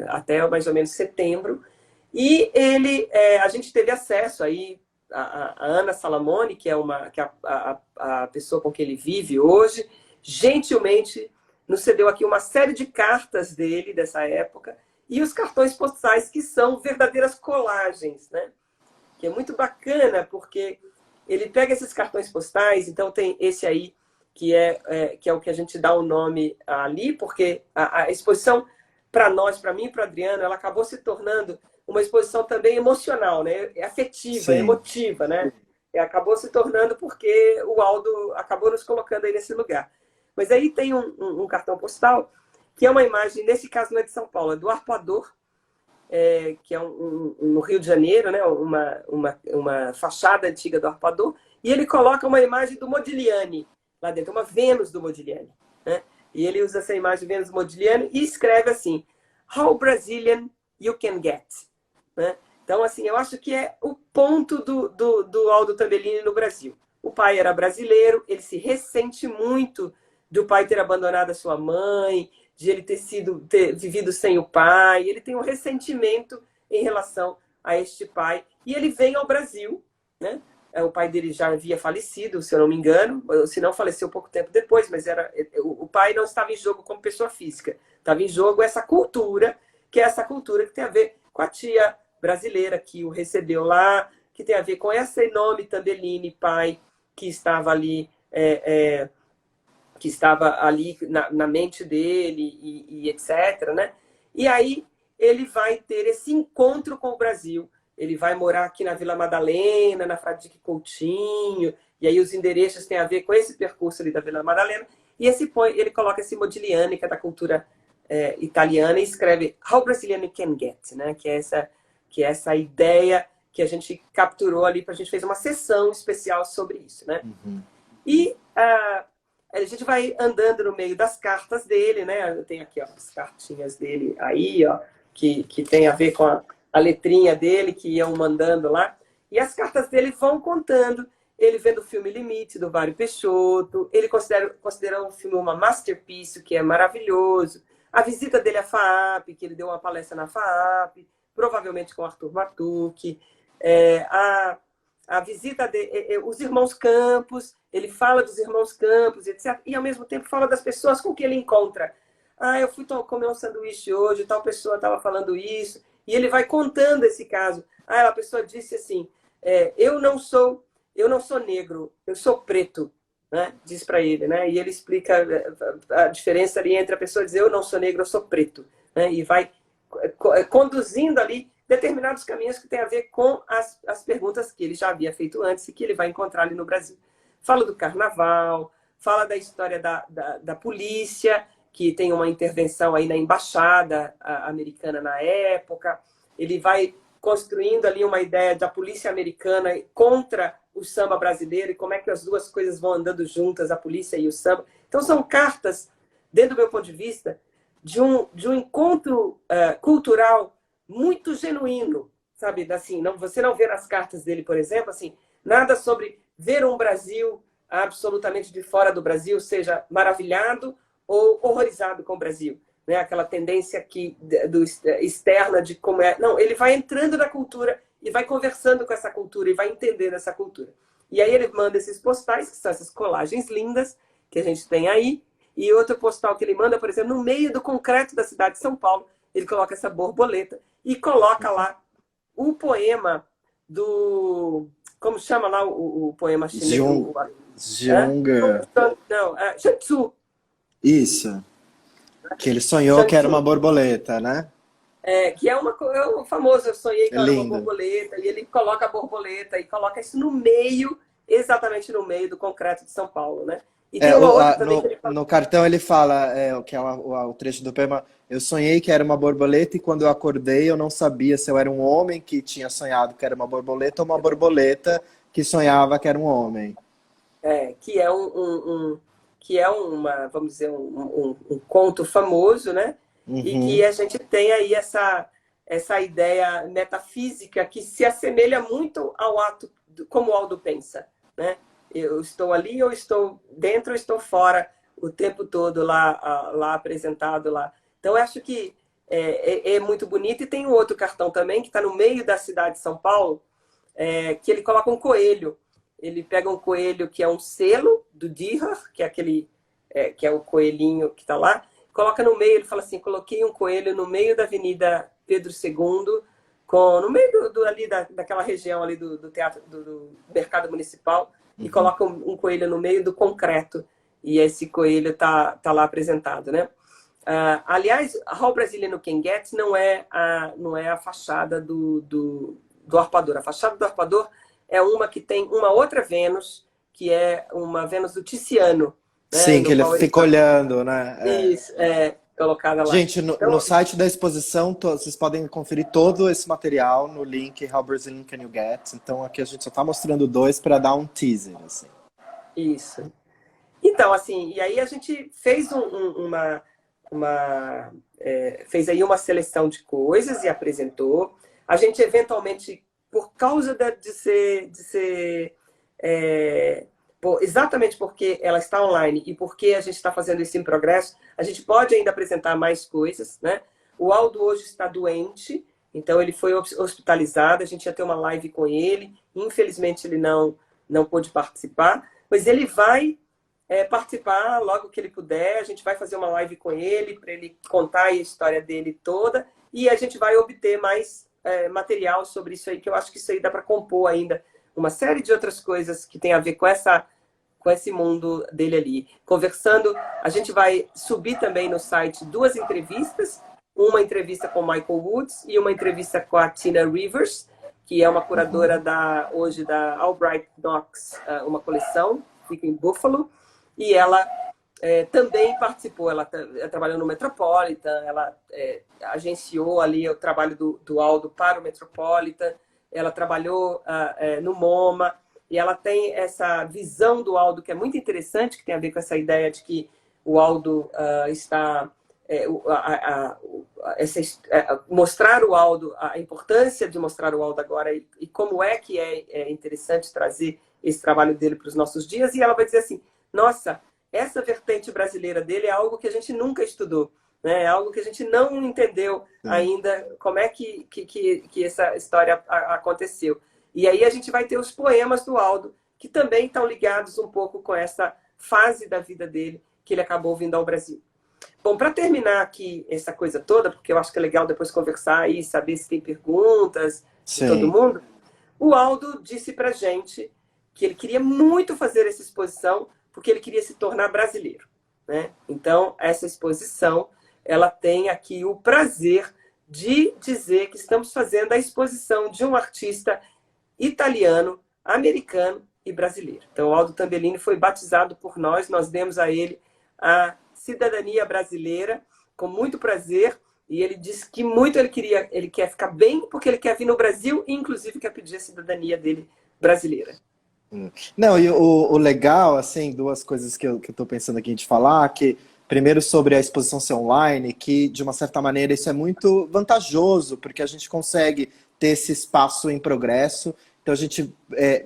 B: até mais ou menos setembro. E a gente teve acesso aí a Ana Salamone, que é a pessoa com quem ele vive hoje, gentilmente nos cedeu aqui uma série de cartas dele dessa época e os cartões postais, que são verdadeiras colagens, né? Que é muito bacana, porque ele pega esses cartões postais, então tem esse aí, que é o que a gente dá o nome ali, porque a exposição, para nós, para mim e para o Adriano, ela acabou se tornando uma exposição também emocional, né? Afetiva,
A: Sim.
B: emotiva, né? acabou se tornando porque o Aldo acabou nos colocando aí nesse lugar. Mas aí tem um cartão postal, que é uma imagem, nesse caso não é de São Paulo, é do Arpoador, que é no Rio de Janeiro, né? uma fachada antiga do Arpoador, e ele coloca uma imagem do Modigliani lá dentro, uma Vênus do Modigliani. Né? E ele usa essa imagem de Vênus do Modigliani e escreve assim, How Brazilian You Can Get. Né? Então, assim, eu acho que é o ponto do Aldo Tambellini no Brasil. O pai era brasileiro, ele se ressente muito do pai ter abandonado a sua mãe, de ele ter vivido sem o pai. Ele tem um ressentimento em relação a este pai. E ele vem ao Brasil, né? O pai dele já havia falecido, se eu não me engano, se não faleceu pouco tempo depois, mas o pai não estava em jogo como pessoa física. Estava em jogo essa cultura, que é essa cultura que tem a ver com a tia brasileira que o recebeu lá, que tem a ver com esse nome Tambellini, pai, que estava ali, na mente dele e etc. Né? E aí ele vai ter esse encontro com o Brasil. Ele vai morar aqui na Vila Madalena, na Fradique Coutinho, e aí os endereços têm a ver com esse percurso ali da Vila Madalena. E ele coloca esse Modigliani, que é da cultura italiana, e escreve How Brazilian You Can Get, né? que é essa ideia que a gente capturou ali, a gente fez uma sessão especial sobre isso. Né?
A: Uhum.
B: E a gente vai andando no meio das cartas dele, né? Eu tenho aqui ó, as cartinhas dele aí, ó, que tem a ver com a letrinha dele, que iam mandando lá. E as cartas dele vão contando. Ele vendo o filme Limite, do Mário Peixoto. Ele considera o filme uma masterpiece, que é maravilhoso. A visita dele à FAAP, que ele deu uma palestra na FAAP, provavelmente com Arthur Matucci. A visita os irmãos Campos, ele fala dos irmãos Campos, etc. E, ao mesmo tempo, fala das pessoas com que ele encontra. Eu fui comer um sanduíche hoje, tal pessoa estava falando isso. E ele vai contando esse caso. A pessoa disse assim, eu não sou negro, eu sou preto, né? Diz para ele. Né? E ele explica a diferença ali entre a pessoa dizer eu não sou negro, eu sou preto. Né? E vai conduzindo ali determinados caminhos que tem a ver com as perguntas que ele já havia feito antes e que ele vai encontrar ali no Brasil. Fala do carnaval, fala da história da polícia, que tem uma intervenção aí na embaixada americana na época. Ele vai construindo ali uma ideia da polícia americana contra o samba brasileiro e como é que as duas coisas vão andando juntas, a polícia e o samba. Então, são cartas, dentro do meu ponto de vista, de um encontro cultural muito genuíno, sabe? Assim, você não vê nas cartas dele, por exemplo, assim, nada sobre ver um Brasil absolutamente de fora do Brasil, seja maravilhado ou horrorizado com o Brasil. Né? Aquela tendência externa de como é... Não, ele vai entrando na cultura e vai conversando com essa cultura e vai entendendo essa cultura. E aí ele manda esses postais, que são essas colagens lindas que a gente tem aí, e outro postal que ele manda, por exemplo, no meio do concreto da cidade de São Paulo, ele coloca essa borboleta e coloca lá o poema do... Como chama lá o poema chinês?
A: Junga.
B: Não, Sun Tzu.
A: Isso. Que ele sonhou que era uma borboleta, né?
B: Que é o famoso, eu sonhei que era uma
A: Lindo.
B: borboleta, e ele coloca a borboleta e coloca isso no meio, exatamente no meio do concreto de São Paulo, né? E tem uma outra também que ele fala...
A: No cartão ele fala, que é o trecho do poema, eu sonhei que era uma borboleta e quando eu acordei eu não sabia se eu era um homem que tinha sonhado que era uma borboleta ou uma borboleta que sonhava que era um homem.
B: Que é vamos dizer, um conto famoso, né?
A: Uhum.
B: E que a gente tem aí essa ideia metafísica que se assemelha muito ao ato, como o Aldo pensa, né? Eu estou ali, eu estou dentro, eu estou fora, o tempo todo lá apresentado lá. Então, eu acho que é muito bonito. E tem um outro cartão também, que está no meio da cidade de São Paulo, que ele coloca um coelho. Ele pega um coelho que é um selo do Dürer, que é que é o coelhinho que está lá, coloca no meio, ele fala assim, coloquei um coelho no meio da Avenida Pedro II, no meio ali daquela região ali do teatro, do mercado municipal, e coloca um coelho no meio do concreto, e esse coelho tá lá apresentado, né? Aliás, How Brazilian You Can Get não é a fachada do Arpoador. A fachada do Arpoador é uma que tem uma outra Vênus, que é uma Vênus do Tiziano. Né?
A: Sim, que ele fica olhando, né?
B: Isso, colocada lá.
A: Gente,
B: Então,
A: no site da exposição, vocês podem conferir todo esse material no link How Brazilian Can You Get? Então aqui a gente só está mostrando 2 para dar um teaser. Assim.
B: Isso. Então, assim, e aí a gente fez fez aí uma seleção de coisas e apresentou. A gente, eventualmente, por causa de ser exatamente porque ela está online e porque a gente está fazendo isso em progresso, a gente pode ainda apresentar mais coisas, né? O Aldo hoje está doente, então ele foi hospitalizado, a gente ia ter uma live com ele, infelizmente ele não pôde participar, mas ele vai participar logo que ele puder, a gente vai fazer uma live com ele, para ele contar a história dele toda, e a gente vai obter mais material sobre isso aí, que eu acho que isso aí dá para compor ainda uma série de outras coisas que tem a ver com esse mundo dele ali. Conversando, a gente vai subir também no site 2 entrevistas, uma entrevista com o Michael Woods e uma entrevista com a Tina Rivers, que é uma curadora hoje da Albright Knox, uma coleção, fica em Buffalo, e ela também participou, ela trabalhou no Metropolitan, ela agenciou ali o trabalho do Aldo para o Metropolitan, ela trabalhou no MoMA, e ela tem essa visão do Aldo que é muito interessante, que tem a ver com essa ideia de que o Aldo está... mostrar o Aldo, a importância de mostrar o Aldo agora e como é que é interessante trazer esse trabalho dele para os nossos dias. E ela vai dizer assim, nossa, essa vertente brasileira dele é algo que a gente nunca estudou, né? É algo que a gente não entendeu ainda como é que essa história aconteceu. E aí a gente vai ter os poemas do Aldo, que também estão ligados um pouco com essa fase da vida dele, que ele acabou vindo ao Brasil. Bom, para terminar aqui essa coisa toda, porque eu acho que é legal depois conversar e saber se tem perguntas de todo mundo, o Aldo disse para gente que ele queria muito fazer essa exposição porque ele queria se tornar brasileiro, né? Então, essa exposição, ela tem aqui o prazer de dizer que estamos fazendo a exposição de um artista italiano, americano e brasileiro. Então, o Aldo Tambellini foi batizado por nós demos a ele a cidadania brasileira, com muito prazer, e ele disse que muito ele quer ficar bem, porque ele quer vir no Brasil, e inclusive quer pedir a cidadania dele brasileira.
A: Não, e o legal, assim, 2 coisas que eu tô pensando aqui de falar, que primeiro sobre a exposição ser online, que de uma certa maneira isso é muito vantajoso, porque a gente consegue ter esse espaço em progresso. Então a gente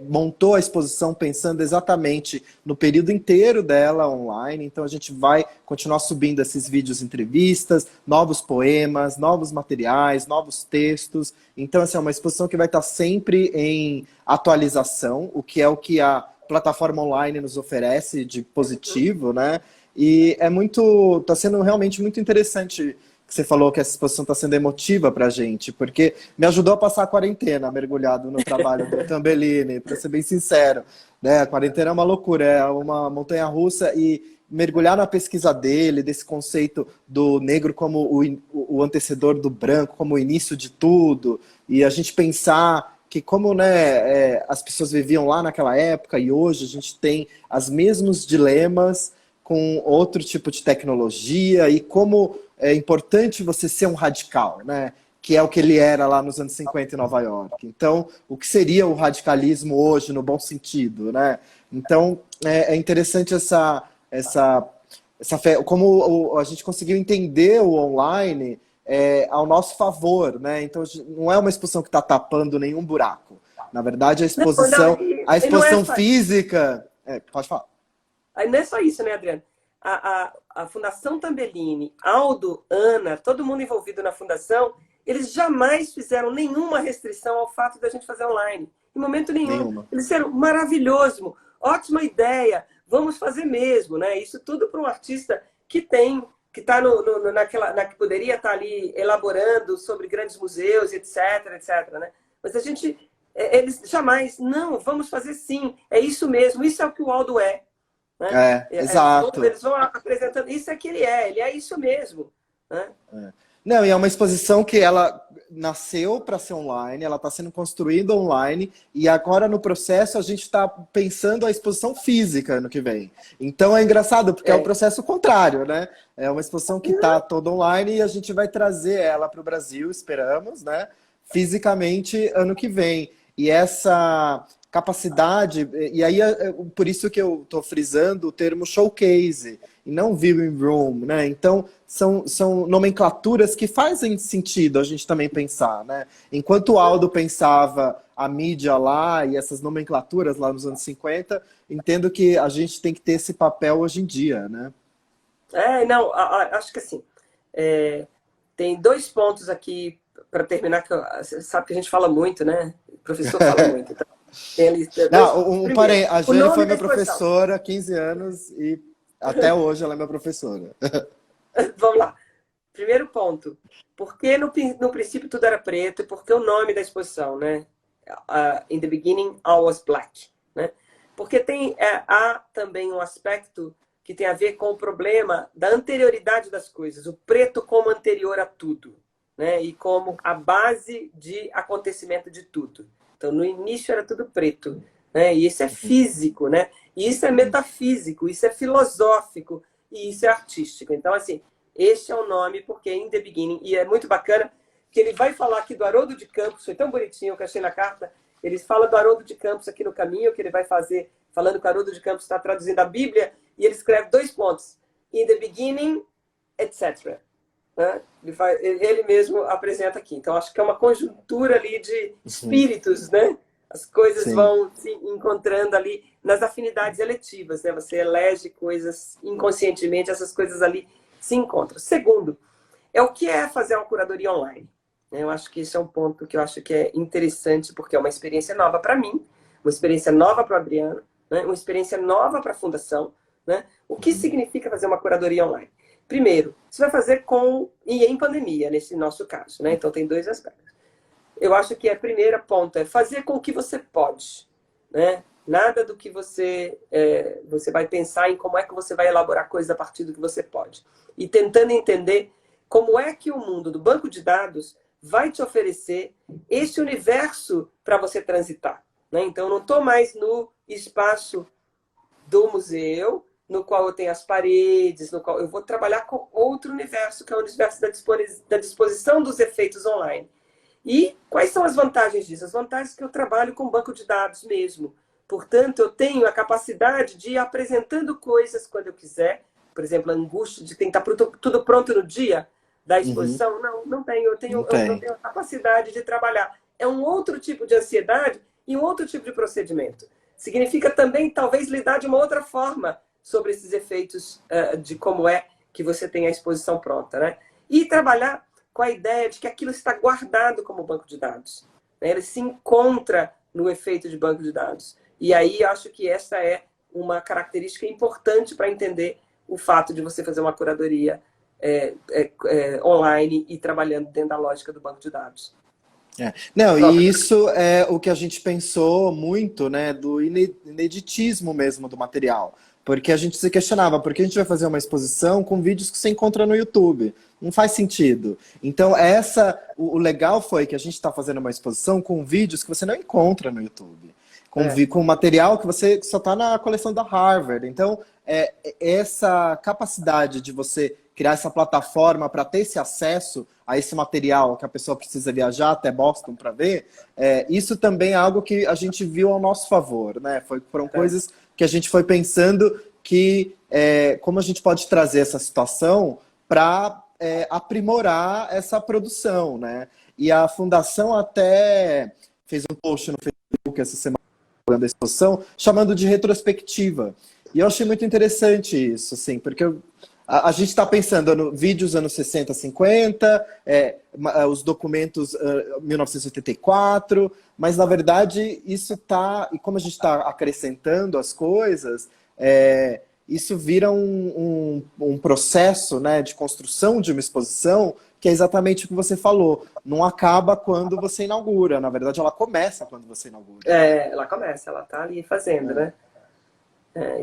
A: montou a exposição pensando exatamente no período inteiro dela online. Então a gente vai continuar subindo esses vídeos, entrevistas, novos poemas, novos materiais, novos textos. Então assim, é uma exposição que vai estar sempre em atualização, o que a plataforma online nos oferece de positivo, né? E está sendo realmente muito interessante que você falou que essa exposição está sendo emotiva para a gente, porque me ajudou a passar a quarentena, mergulhado no trabalho do Tambellini, para ser bem sincero. Né? A quarentena é uma loucura, é uma montanha-russa, e mergulhar na pesquisa dele, desse conceito do negro como o antecedor do branco, como o início de tudo, e a gente pensar que como as pessoas viviam lá naquela época e hoje a gente tem os mesmos dilemas com outro tipo de tecnologia, e como é importante você ser um radical, né? Que é o que ele era lá nos anos 50 em Nova York. Então, o que seria o radicalismo hoje, no bom sentido, né? Então, é interessante como a gente conseguiu entender o online ao nosso favor, né? Então, não é uma exposição que está tapando nenhum buraco. Na verdade, a exposição física... pode falar.
B: Aí não é só isso, né, Adriano? A Fundação Tambellini, Aldo, Ana, todo mundo envolvido na fundação, eles jamais fizeram nenhuma restrição ao fato da gente fazer online. Em momento nenhum. Eles disseram, maravilhoso, ótima ideia, vamos fazer mesmo, né? Isso tudo para um artista que está que poderia estar ali elaborando sobre grandes museus, etc, etc, né? Mas a gente, eles jamais, não, vamos fazer sim, é isso mesmo, isso é o que o Aldo é. Né?
A: Exato.
B: Eles vão apresentando, isso é que ele é isso mesmo. Né?
A: Não, e é uma exposição que ela nasceu para ser online, ela está sendo construída online, e agora no processo a gente está pensando a exposição física ano que vem. Então é engraçado, porque é o processo contrário, né? É uma exposição que está toda online e a gente vai trazer ela para o Brasil, esperamos, né? Fisicamente ano que vem. E essa capacidade, e aí por isso que eu estou frisando o termo showcase, e não viewing room, né? Então, são nomenclaturas que fazem sentido a gente também pensar, né? Enquanto o Aldo pensava a mídia lá e essas nomenclaturas lá nos anos 50, entendo que a gente tem que ter esse papel hoje em dia, né?
B: Não, acho que assim, tem 2 pontos aqui para terminar, que você sabe que a gente fala muito, né? O professor fala muito. Então, tem ali,
A: Primeiro, a Jane foi minha
B: exposição.
A: professora há 15 anos e até hoje ela é minha professora.
B: Vamos lá. Primeiro ponto. Por que no princípio tudo era preto? E por que o nome da exposição, né? In the beginning, all was black. Né? Porque há também um aspecto que tem a ver com o problema da anterioridade das coisas. O preto como anterior a tudo. Né? E como a base de acontecimento de tudo. Então, no início era tudo preto. Né? E isso é físico, né? E isso é metafísico, isso é filosófico e isso é artístico. Então, assim, este é o nome, porque in the beginning, e é muito bacana que ele vai falar aqui do Haroldo de Campos, foi tão bonitinho que eu achei na carta, ele fala do Haroldo de Campos aqui no caminho, que ele vai fazer, falando que o Haroldo de Campos está traduzindo a Bíblia, e ele escreve 2 pontos, in the beginning, etc. Né? Ele mesmo apresenta aqui. Então, acho que é uma conjuntura ali de espíritos, né? As coisas vão se encontrando ali nas afinidades eletivas, né? Você elege coisas inconscientemente, essas coisas ali se encontram. Segundo, é o que é fazer uma curadoria online. Eu acho que isso é um ponto que eu acho que é interessante, porque é uma experiência nova para mim, uma experiência nova para o Adriano, né? Uma experiência nova para a Fundação. Né? O que significa fazer uma curadoria online? Primeiro, você vai fazer e em pandemia, nesse nosso caso. Né? Então, tem 2 aspectos. Eu acho que a primeira ponta é fazer com o que você pode. Né? Nada do que você vai pensar em como é que você vai elaborar coisas a partir do que você pode. E tentando entender como é que o mundo do banco de dados vai te oferecer esse universo para você transitar. Né? Então, eu não estou mais no espaço do museu, no qual eu tenho as paredes, no qual eu vou trabalhar com outro universo, que é o universo da disposição dos efeitos online. E quais são as vantagens disso? As vantagens é que eu trabalho com banco de dados mesmo. Portanto, eu tenho a capacidade de ir apresentando coisas quando eu quiser. Por exemplo, a angústia de tentar tudo pronto no dia da exposição. Não tenho. Eu tenho a capacidade de trabalhar. É um outro tipo de ansiedade e um outro tipo de procedimento. Significa também, talvez, lidar de uma outra forma sobre esses efeitos de como é que você tem a exposição pronta. Né? E trabalhar com a ideia de que aquilo está guardado como banco de dados. Né? Ele se encontra no efeito de banco de dados. E aí acho que essa é uma característica importante para entender o fato de você fazer uma curadoria online e trabalhando dentro da lógica do banco de dados.
A: Não, e isso é o que a gente pensou muito, né, do ineditismo mesmo do material. Porque a gente se questionava, por que a gente vai fazer uma exposição com vídeos que você encontra no YouTube? Não faz sentido. Então, o legal foi que a gente está fazendo uma exposição com vídeos que você não encontra no YouTube. Com material que você só está na coleção da Harvard. Então, essa capacidade de você criar essa plataforma para ter esse acesso a esse material que a pessoa precisa viajar até Boston para ver, isso também é algo que a gente viu ao nosso favor, né? Foram coisas que a gente foi pensando que como a gente pode trazer essa situação para aprimorar essa produção, né? E a Fundação até fez um post no Facebook essa semana da exposição, chamando de retrospectiva. E eu achei muito interessante isso, assim, porque a gente está pensando vídeos anos 60, 50, os documentos 1984, mas na verdade isso está, e como a gente está acrescentando as coisas, isso vira um processo, né, de construção de uma exposição que é exatamente o que você falou. Não acaba quando você inaugura, na verdade ela começa quando você inaugura.
B: Ela começa, ela está ali fazendo, né?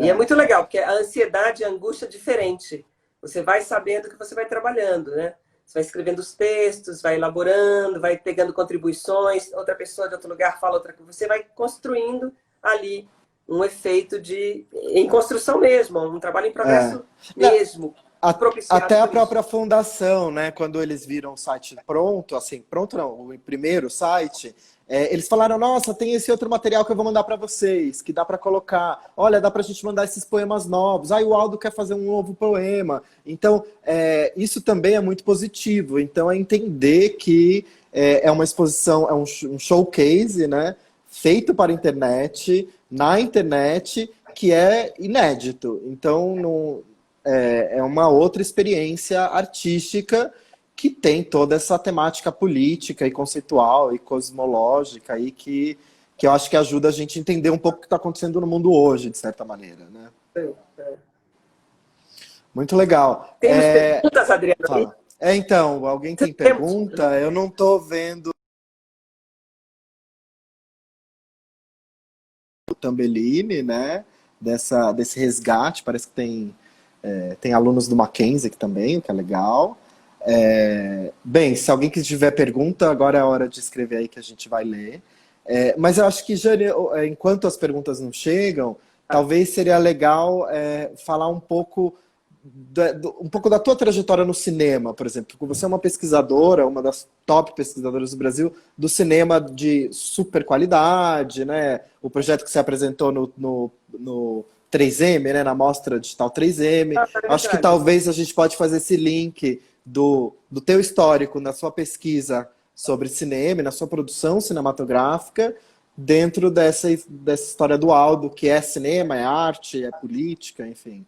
B: E é muito legal, porque a ansiedade e a angústia é diferente. Você vai sabendo que você vai trabalhando, né? Você vai escrevendo os textos, vai elaborando, vai pegando contribuições, outra pessoa de outro lugar fala outra coisa. Você vai construindo ali um efeito em construção mesmo, um trabalho em
A: É.
B: progresso mesmo, propiciado
A: Até a
B: por isso.
A: própria fundação, né? Quando eles viram o site pronto, assim, pronto não, o primeiro site, eles falaram, nossa, tem esse outro material que eu vou mandar para vocês, que dá para colocar. Olha, dá para a gente mandar esses poemas novos. Aí o Aldo quer fazer um novo poema. Então, isso também é muito positivo. Então, é entender que é uma exposição, é um showcase, né? Feito para a internet, na internet, que é inédito. Então, não é uma outra experiência artística que tem toda essa temática política e conceitual e cosmológica aí que eu acho que ajuda a gente a entender um pouco o que está acontecendo no mundo hoje, de certa maneira, né? Muito legal.
B: Temos perguntas, Adriano?
A: Fala. Então, alguém tem pergunta? Eu não estou vendo o Tambellini, né? Desse resgate, parece que tem alunos do Mackenzie aqui também, o que é legal. Bem, se alguém que tiver pergunta, agora é a hora de escrever aí que a gente vai ler. Mas eu acho que, Jane, enquanto as perguntas não chegam, talvez seria legal falar um pouco da tua trajetória no cinema, por exemplo. Você é uma pesquisadora, uma das top pesquisadoras do Brasil, do cinema de super qualidade, né? O projeto que você apresentou no 3M, né? Na Mostra Digital 3M. Acho que talvez a gente pode fazer esse link do teu histórico na sua pesquisa sobre cinema, na sua produção cinematográfica, dentro dessa história do Aldo, que é cinema, é arte, é política, enfim.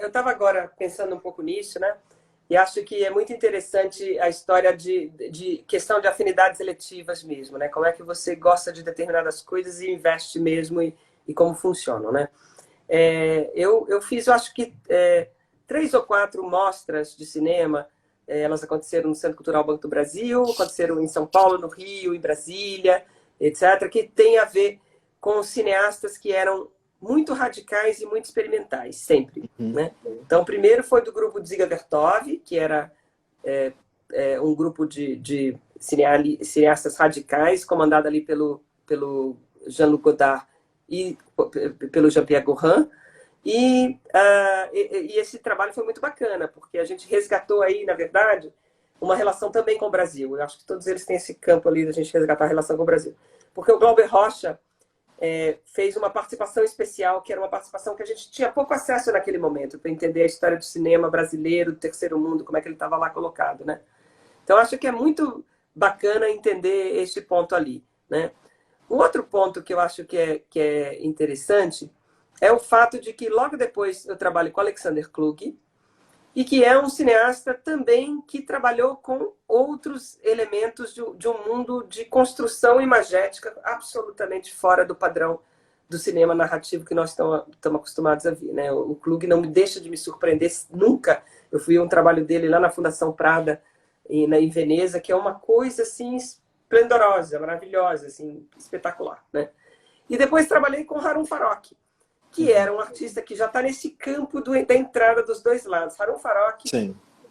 B: Eu estava agora pensando um pouco nisso, né? E acho que é muito interessante a história de questão de afinidades eletivas mesmo, né? Como é que você gosta de determinadas coisas e investe mesmo e como funcionam, né? Eu fiz, eu acho que 3 ou 4 mostras de cinema. Elas aconteceram no Centro Cultural Banco do Brasil, aconteceram em São Paulo, no Rio, em Brasília, etc., que tem a ver com cineastas que eram muito radicais e muito experimentais, sempre. Né? Então, o primeiro foi do grupo Dziga Vertov, que era um grupo de cineastas radicais, comandado ali pelo Jean-Luc Godard e pelo Jean-Pierre Gorin. E esse trabalho foi muito bacana, porque a gente resgatou aí, na verdade, uma relação também com o Brasil. Eu acho que todos eles têm esse campo ali da gente resgatar a relação com o Brasil. Porque o Glauber Rocha fez uma participação especial, que era uma participação que a gente tinha pouco acesso naquele momento, para entender a história do cinema brasileiro, do terceiro mundo, como é que ele estava lá colocado, né? Então, acho que é muito bacana entender este ponto ali, né? O outro ponto que eu acho que é interessante é o fato de que logo depois eu trabalho com Alexander Klug, e que é um cineasta também que trabalhou com outros elementos de um mundo de construção imagética absolutamente fora do padrão do cinema narrativo que nós estamos acostumados a ver. Né? O Klug não me deixa de me surpreender nunca. Eu fui a um trabalho dele lá na Fundação Prada, em Veneza, que é uma coisa assim esplendorosa, maravilhosa, assim, espetacular. Né? E depois trabalhei com Harun Farokh, que era um artista que já está nesse campo da entrada dos dois lados. Harun Farokh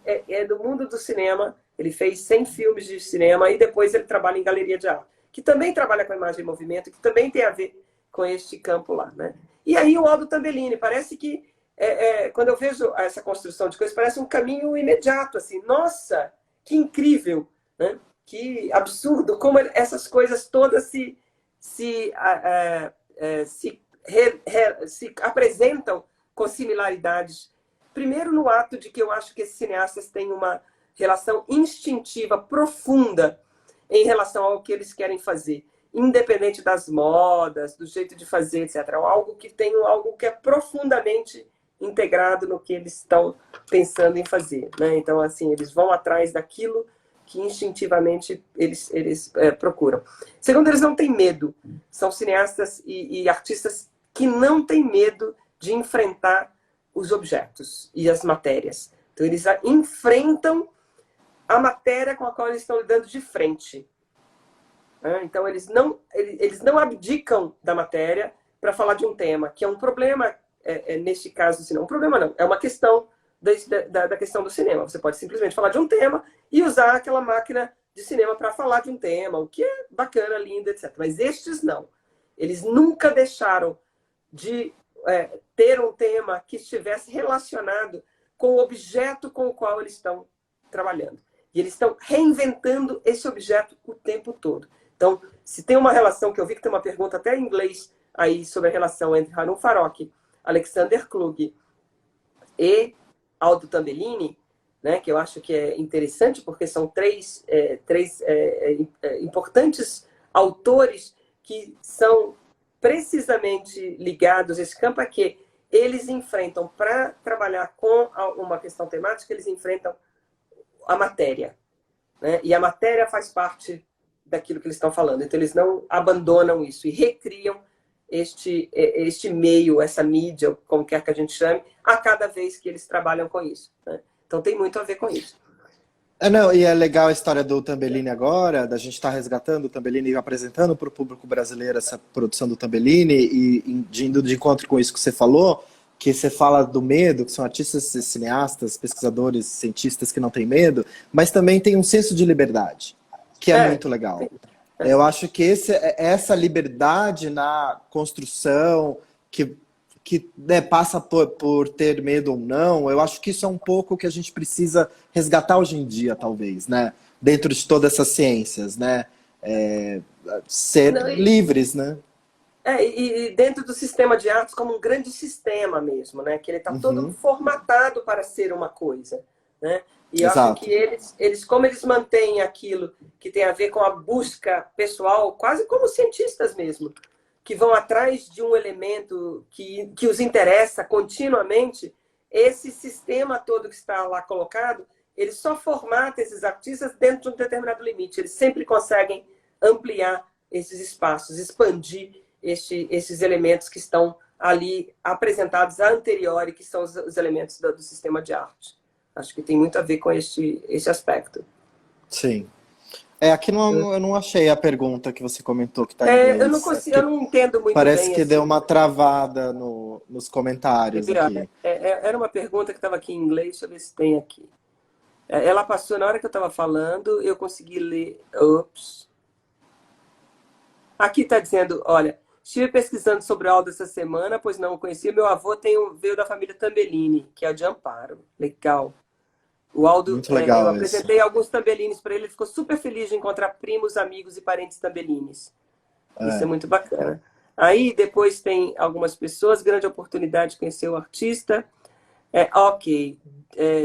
B: é do mundo do cinema, ele fez 100 filmes de cinema e depois ele trabalha em galeria de arte, que também trabalha com imagem em movimento, que também tem a ver com este campo lá. Né? E aí o Aldo Tambellini, parece que, quando eu vejo essa construção de coisas, parece um caminho imediato, assim, nossa, que incrível, né? Que absurdo, como essas coisas todas se apresentam com similaridades. Primeiro, no ato de que eu acho que esses cineastas têm uma relação instintiva profunda em relação ao que eles querem fazer, independente das modas, do jeito de fazer, etc. Algo que tem algo que é profundamente integrado no que eles estão pensando em fazer. Né? Então, assim, eles vão atrás daquilo que instintivamente eles procuram. Segundo, eles não têm medo. São cineastas e artistas que não têm medo de enfrentar os objetos e as matérias. Então, eles enfrentam a matéria com a qual eles estão lidando de frente. Então, eles não abdicam da matéria para falar de um tema, que é um problema, neste caso, assim, não, um problema não, é uma questão da questão do cinema. Você pode simplesmente falar de um tema e usar aquela máquina de cinema para falar de um tema, o que é bacana, lindo, etc. Mas estes não. Eles nunca deixaram de ter um tema que estivesse relacionado com o objeto com o qual eles estão trabalhando. E eles estão reinventando esse objeto o tempo todo. Então, se tem uma relação, que eu vi que tem uma pergunta até em inglês aí sobre a relação entre Harun Farokh, Alexander Klug e Aldo Tambellini, né, que eu acho que é interessante, porque são três importantes autores que são precisamente ligados. Esse campo é que eles enfrentam, para trabalhar com uma questão temática, eles enfrentam a matéria, né? E a matéria faz parte daquilo que eles estão falando. Então, eles não abandonam isso e recriam este meio, essa mídia, como quer que a gente chame, a cada vez que eles trabalham com isso, né? Então, tem muito a ver com isso.
A: Não, e é legal a história do Tambellini agora, da gente estar resgatando o Tambellini e apresentando para o público brasileiro essa produção do Tambellini e indo de encontro com isso que você falou, que você fala do medo, que são artistas, cineastas, pesquisadores, cientistas que não têm medo, mas também tem um senso de liberdade, que é muito legal. Eu acho que essa liberdade na construção, que né, passa por ter medo ou não, eu acho que isso é um pouco que a gente precisa resgatar hoje em dia, talvez, né? Dentro de todas essas ciências, né? Ser livres, né?
B: E dentro do sistema de artes como um grande sistema mesmo, né? Que ele está todo formatado para ser uma coisa, né? E eu acho que eles, como eles mantêm aquilo que tem a ver com a busca pessoal, quase como cientistas mesmo, que vão atrás de um elemento que os interessa continuamente, esse sistema todo que está lá colocado, ele só formata esses artistas dentro de um determinado limite. Eles sempre conseguem ampliar esses espaços, expandir esses elementos que estão ali apresentados a anteriori, que são os elementos do sistema de arte. Acho que tem muito a ver com esse aspecto.
A: Sim. Aqui eu não achei a pergunta que você comentou que está em inglês.
B: Eu não entendo muito
A: parece
B: bem.
A: Parece que
B: assim.
A: deu uma travada nos comentários aqui.
B: Era uma pergunta que estava aqui em inglês, deixa eu ver se tem aqui. Ela passou na hora que eu estava falando, eu consegui ler. Ops. Aqui está dizendo, olha, estive pesquisando sobre o Aldo essa semana, pois não o conhecia. Meu avô veio da família Tambellini, que é de Amparo. Legal. O Aldo,
A: muito legal
B: eu apresentei alguns Tambellinis para ele ficou super feliz de encontrar primos, amigos e parentes Tambellinis. Isso é muito bacana. Aí depois tem algumas pessoas, grande oportunidade de conhecer o artista.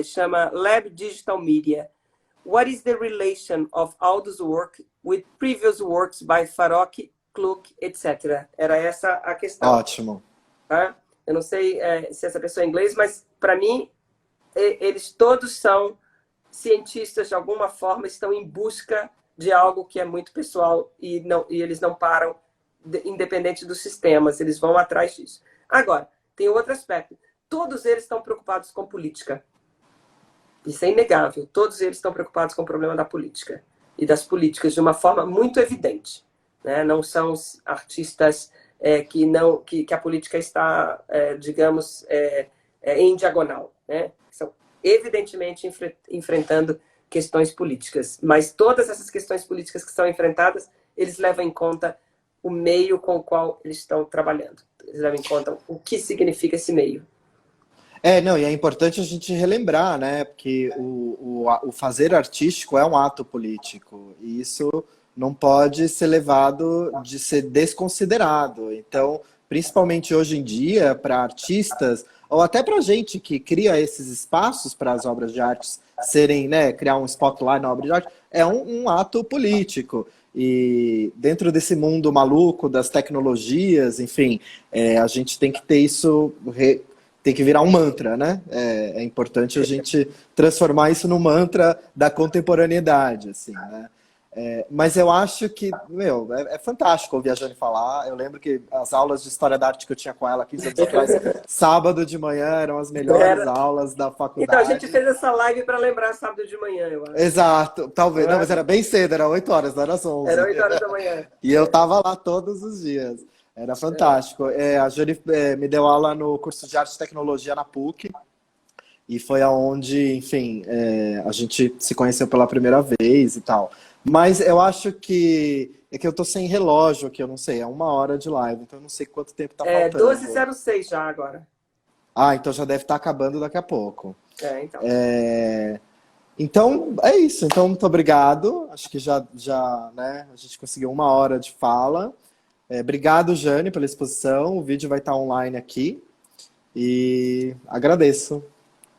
B: Chama Lab Digital Media. What is the relation of Aldo's work with previous works by Farokh, Klug, etc.? Era essa a questão.
A: Ótimo.
B: Tá? Eu não sei se essa pessoa é inglês, mas para mim eles todos são cientistas de alguma forma, estão em busca de algo que é muito pessoal e eles não param, independente dos sistemas, eles vão atrás disso. Agora, tem outro aspecto. Todos eles estão preocupados com política. Isso é inegável. Todos eles estão preocupados com o problema da política e das políticas de uma forma muito evidente, né? Não são artistas que a política está, digamos, em diagonal, né? São evidentemente enfrentando questões políticas, mas todas essas questões políticas que são enfrentadas, eles levam em conta o meio com o qual eles estão trabalhando. Eles levam em conta o que significa esse meio.
A: E é importante a gente relembrar, né? Porque o fazer artístico é um ato político, e isso não pode ser levado de ser desconsiderado. Então, principalmente hoje em dia, para artistas, ou até para gente que cria esses espaços para as obras de arte serem, né, criar um spotlight na obra de arte, é um ato político. E dentro desse mundo maluco das tecnologias, enfim, a gente tem que ter isso, tem que virar um mantra, né? É importante a gente transformar isso num mantra da contemporaneidade, assim, né? Mas eu acho que, é fantástico ouvir a Jane falar. Eu lembro que as aulas de História da Arte que eu tinha com ela 15 anos atrás, sábado de manhã, eram as melhores aulas da faculdade.
B: Então, a gente fez essa live para lembrar sábado de manhã, eu acho.
A: Exato, talvez. Não, mas era bem cedo, era 8 horas, não era às 11.
B: Era 8 horas da manhã.
A: E eu tava lá todos os dias. Era fantástico. A Jane me deu aula no curso de Arte e Tecnologia na PUC. E foi aonde, enfim, a gente se conheceu pela primeira vez e tal. Mas eu acho que é que eu tô sem relógio aqui, eu não sei, é 1 hora de live, então eu não sei quanto tempo tá
B: É
A: faltando.
B: 12h06 já agora.
A: Ah, então já deve estar acabando daqui a pouco.
B: Então.
A: Então, é isso. Então, muito obrigado. Acho que já, né, a gente conseguiu 1 hora de fala. Obrigado, Jane, pela exposição. O vídeo vai estar online aqui. E agradeço.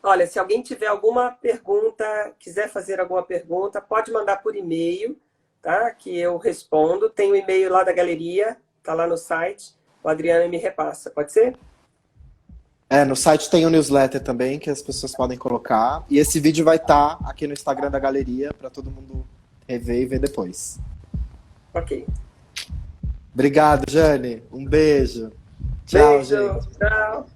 B: Olha, se alguém tiver alguma pergunta, quiser fazer alguma pergunta, pode mandar por e-mail, tá? Que eu respondo. Tem o e-mail lá da galeria, tá lá no site. O Adriano me repassa, pode ser?
A: No site tem o newsletter também, que as pessoas podem colocar. E esse vídeo vai estar aqui no Instagram da galeria, para todo mundo rever e ver depois.
B: Ok.
A: Obrigado, Jane. Um beijo. Tchau,
B: Beijo.
A: gente.
B: Tchau.